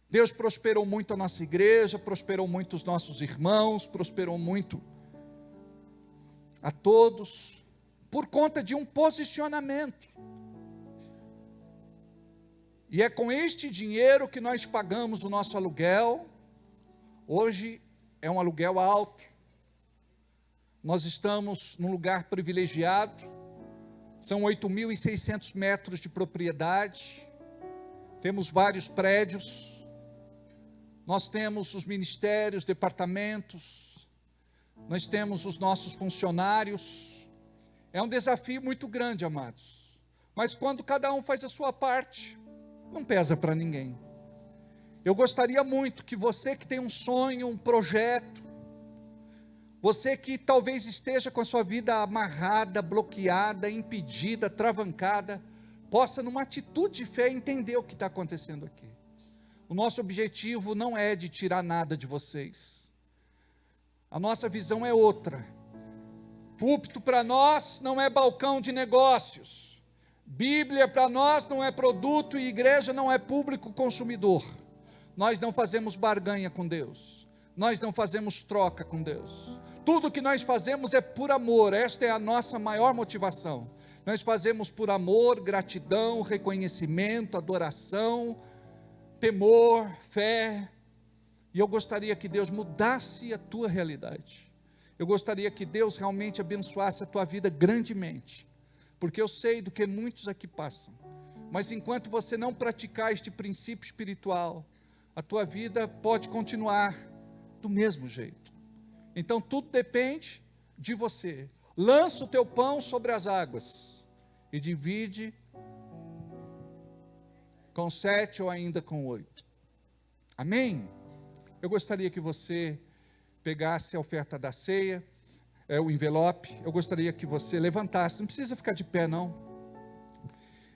Deus prosperou muito a nossa igreja, prosperou muito os nossos irmãos, prosperou muito a todos, por conta de um posicionamento. E é com este dinheiro que nós pagamos o nosso aluguel. Hoje é um aluguel alto. Nós estamos num lugar privilegiado. São 8.600 metros de propriedade. Temos vários prédios. Nós temos os ministérios, departamentos. Nós temos os nossos funcionários. É um desafio muito grande, amados. Mas quando cada um faz a sua parte, não pesa para ninguém. Eu gostaria muito que você que tem um sonho, um projeto, você que talvez esteja com a sua vida amarrada, bloqueada, impedida, travancada, possa, numa atitude de fé, entender o que está acontecendo aqui. O nosso objetivo não é de tirar nada de vocês. A nossa visão é outra. Púlpito para nós não é balcão de negócios. Bíblia para nós não é produto e igreja não é público consumidor. Nós não fazemos barganha com Deus. Nós não fazemos troca com Deus. Tudo que nós fazemos é por amor. Esta é a nossa maior motivação. Nós fazemos por amor, gratidão, reconhecimento, adoração, temor, fé. E eu gostaria que Deus mudasse a tua realidade. Eu gostaria que Deus realmente abençoasse a tua vida grandemente. Porque eu sei do que muitos aqui passam. Mas enquanto você não praticar este princípio espiritual, a tua vida pode continuar do mesmo jeito. Então tudo depende de você. Lança o teu pão sobre as águas e divide com 7 ou ainda com 8. Amém? Eu gostaria que você pegasse a oferta da ceia, o envelope. Eu gostaria que você levantasse, não precisa ficar de pé não.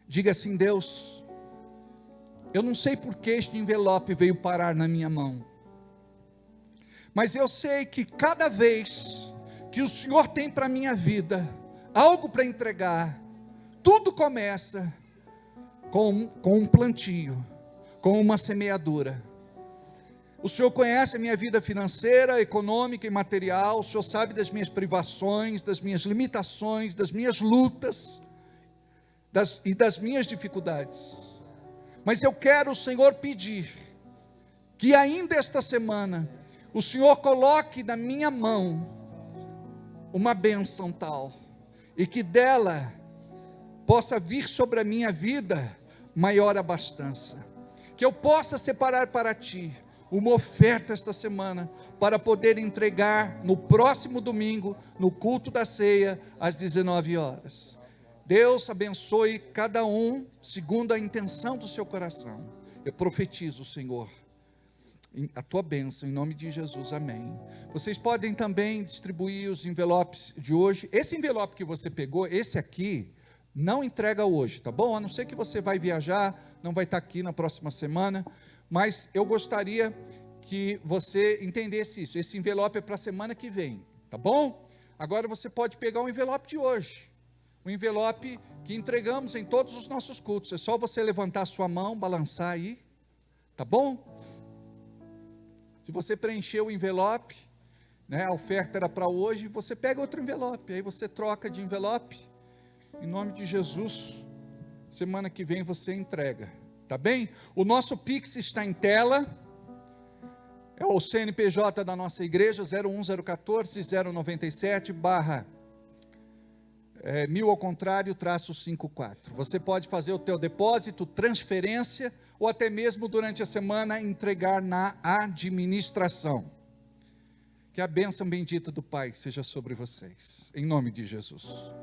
Diga assim: Deus, eu não sei por que este envelope veio parar na minha mão, mas eu sei que cada vez que o Senhor tem para a minha vida algo para entregar, tudo começa com um plantio, com uma semeadura. O Senhor conhece a minha vida financeira, econômica e material. O Senhor sabe das minhas privações, das minhas limitações, das minhas lutas e das minhas dificuldades. Mas eu quero, Senhor, pedir que ainda esta semana o Senhor coloque na minha mão uma bênção tal, e que dela possa vir sobre a minha vida maior abastança. Que eu possa separar para Ti uma oferta esta semana, para poder entregar no próximo domingo, no culto da ceia, às 19 horas. Deus abençoe cada um, segundo a intenção do seu coração. Eu profetizo, Senhor, a tua bênção, em nome de Jesus, amém. Vocês podem também distribuir os envelopes de hoje. Esse envelope que você pegou, esse aqui, não entrega hoje, tá bom? A não ser que você vai viajar, não vai estar aqui na próxima semana, mas eu gostaria que você entendesse isso. Esse envelope é para a semana que vem, tá bom? Agora você pode pegar o envelope de hoje, o envelope que entregamos em todos os nossos cultos. É só você levantar a sua mão, balançar aí, tá bom? Se você preencheu o envelope, né, a oferta era para hoje, você pega outro envelope, aí você troca de envelope, em nome de Jesus, semana que vem você entrega, tá bem? O nosso Pix está em tela, é o CNPJ da nossa igreja, 01014-097, /1000 ao contrário, -54. Você pode fazer o teu depósito, transferência, ou até mesmo durante a semana entregar na administração. Que a bênção bendita do Pai seja sobre vocês, em nome de Jesus.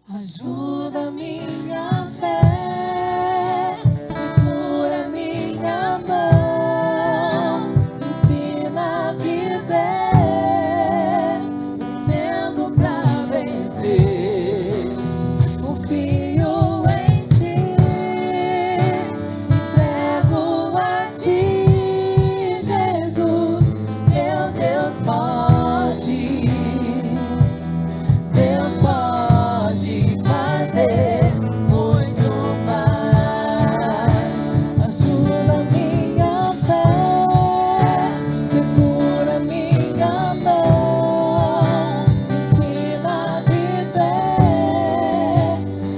Ajuda minha fé, segura minha mão, ensina a viver, vencendo pra vencer. Confio em ti, entrego a ti, Jesus, meu Deus pode. Deus pode fazer muito mais. Ajuda minha fé, segura minha mão, ensina a viver,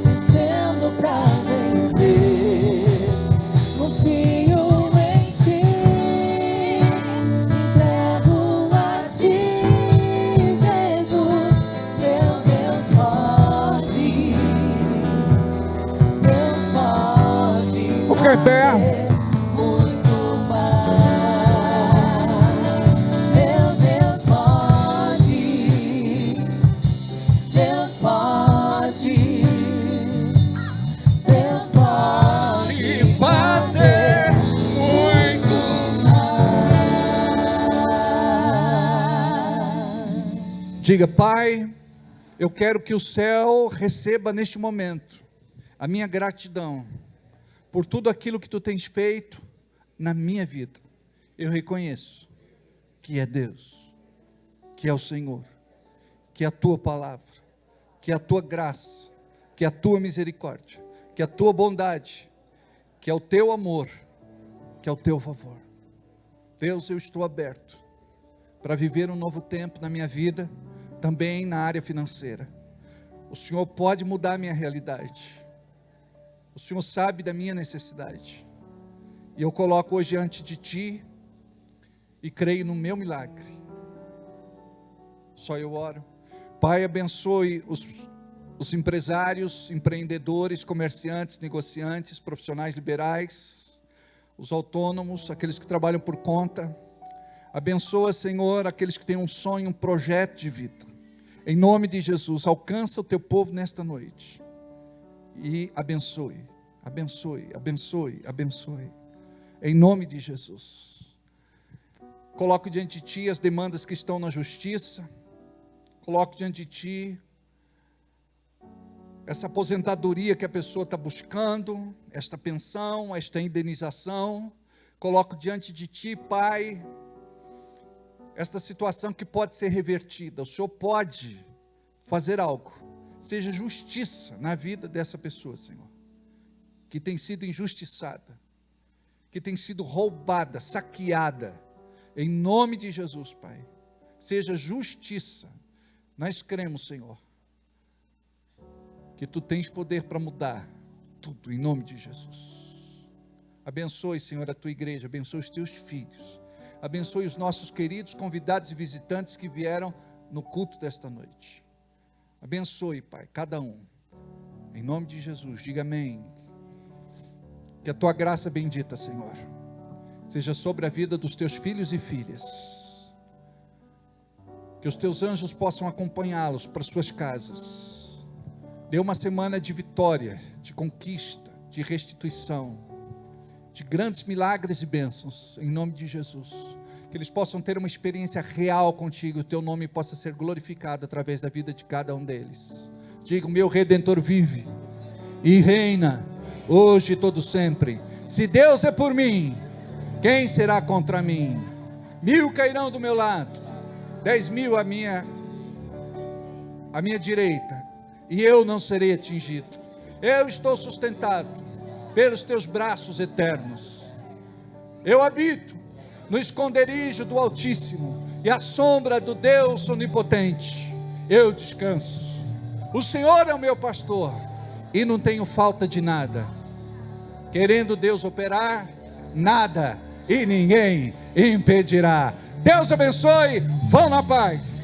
vencendo pra vencer. Confio em ti, entrego a ti, Jesus. Meu Deus pode, Deus pode. Vou ficar em pé. fazer muito mais. Meu Deus pode, Deus pode, Deus pode E fazer muito. mais. Diga: Pai, eu quero que o céu receba neste momento a minha gratidão por tudo aquilo que tu tens feito na minha vida. Eu reconheço que é Deus, que é o Senhor, que é a tua palavra, que é a tua graça, que é a tua misericórdia, que é a tua bondade, que é o teu amor, que é o teu favor. Deus, eu estou aberto para viver um novo tempo na minha vida, também na área financeira. O Senhor pode mudar a minha realidade. O Senhor sabe da minha necessidade. E eu coloco hoje diante de Ti e creio no meu milagre. Só eu oro. Pai, abençoe os empresários, empreendedores, comerciantes, negociantes, profissionais liberais, os autônomos, aqueles que trabalham por conta. Abençoa, Senhor, aqueles que têm um sonho, um projeto de vida. Em nome de Jesus, alcança o teu povo nesta noite. E abençoe, abençoe, abençoe, abençoe. Em nome de Jesus. Coloco diante de Ti as demandas que estão na justiça. Coloco diante de Ti essa aposentadoria que a pessoa está buscando, esta pensão, esta indenização. Coloco diante de Ti, Pai, esta situação que pode ser revertida. O Senhor pode fazer algo. Seja justiça na vida dessa pessoa, Senhor, que tem sido injustiçada, que tem sido roubada, saqueada. Em nome de Jesus, Pai, seja justiça. Nós cremos, Senhor, que Tu tens poder para mudar tudo, em nome de Jesus. Abençoe, Senhor, a Tua igreja, abençoe os Teus filhos, abençoe os nossos queridos convidados e visitantes que vieram no culto desta noite. Abençoe, Pai, cada um, em nome de Jesus. Diga amém. Que a Tua graça bendita, Senhor, seja sobre a vida dos Teus filhos e filhas, que os Teus anjos possam acompanhá-los para suas casas. Dê uma semana de vitória, de conquista, de restituição, de grandes milagres e bênçãos, em nome de Jesus. Que eles possam ter uma experiência real contigo, o teu nome possa ser glorificado através da vida de cada um deles. Diga: o meu Redentor vive e reina, hoje e todo sempre. Se Deus é por mim, quem será contra mim? 1000 cairão do meu lado, 10.000 à minha direita, e eu não serei atingido. Eu estou sustentado pelos teus braços eternos. Eu habito no esconderijo do Altíssimo, e à sombra do Deus Onipotente eu descanso. O Senhor é o meu pastor, e não tenho falta de nada. Querendo Deus operar, nada e ninguém impedirá. Deus abençoe, vão na paz.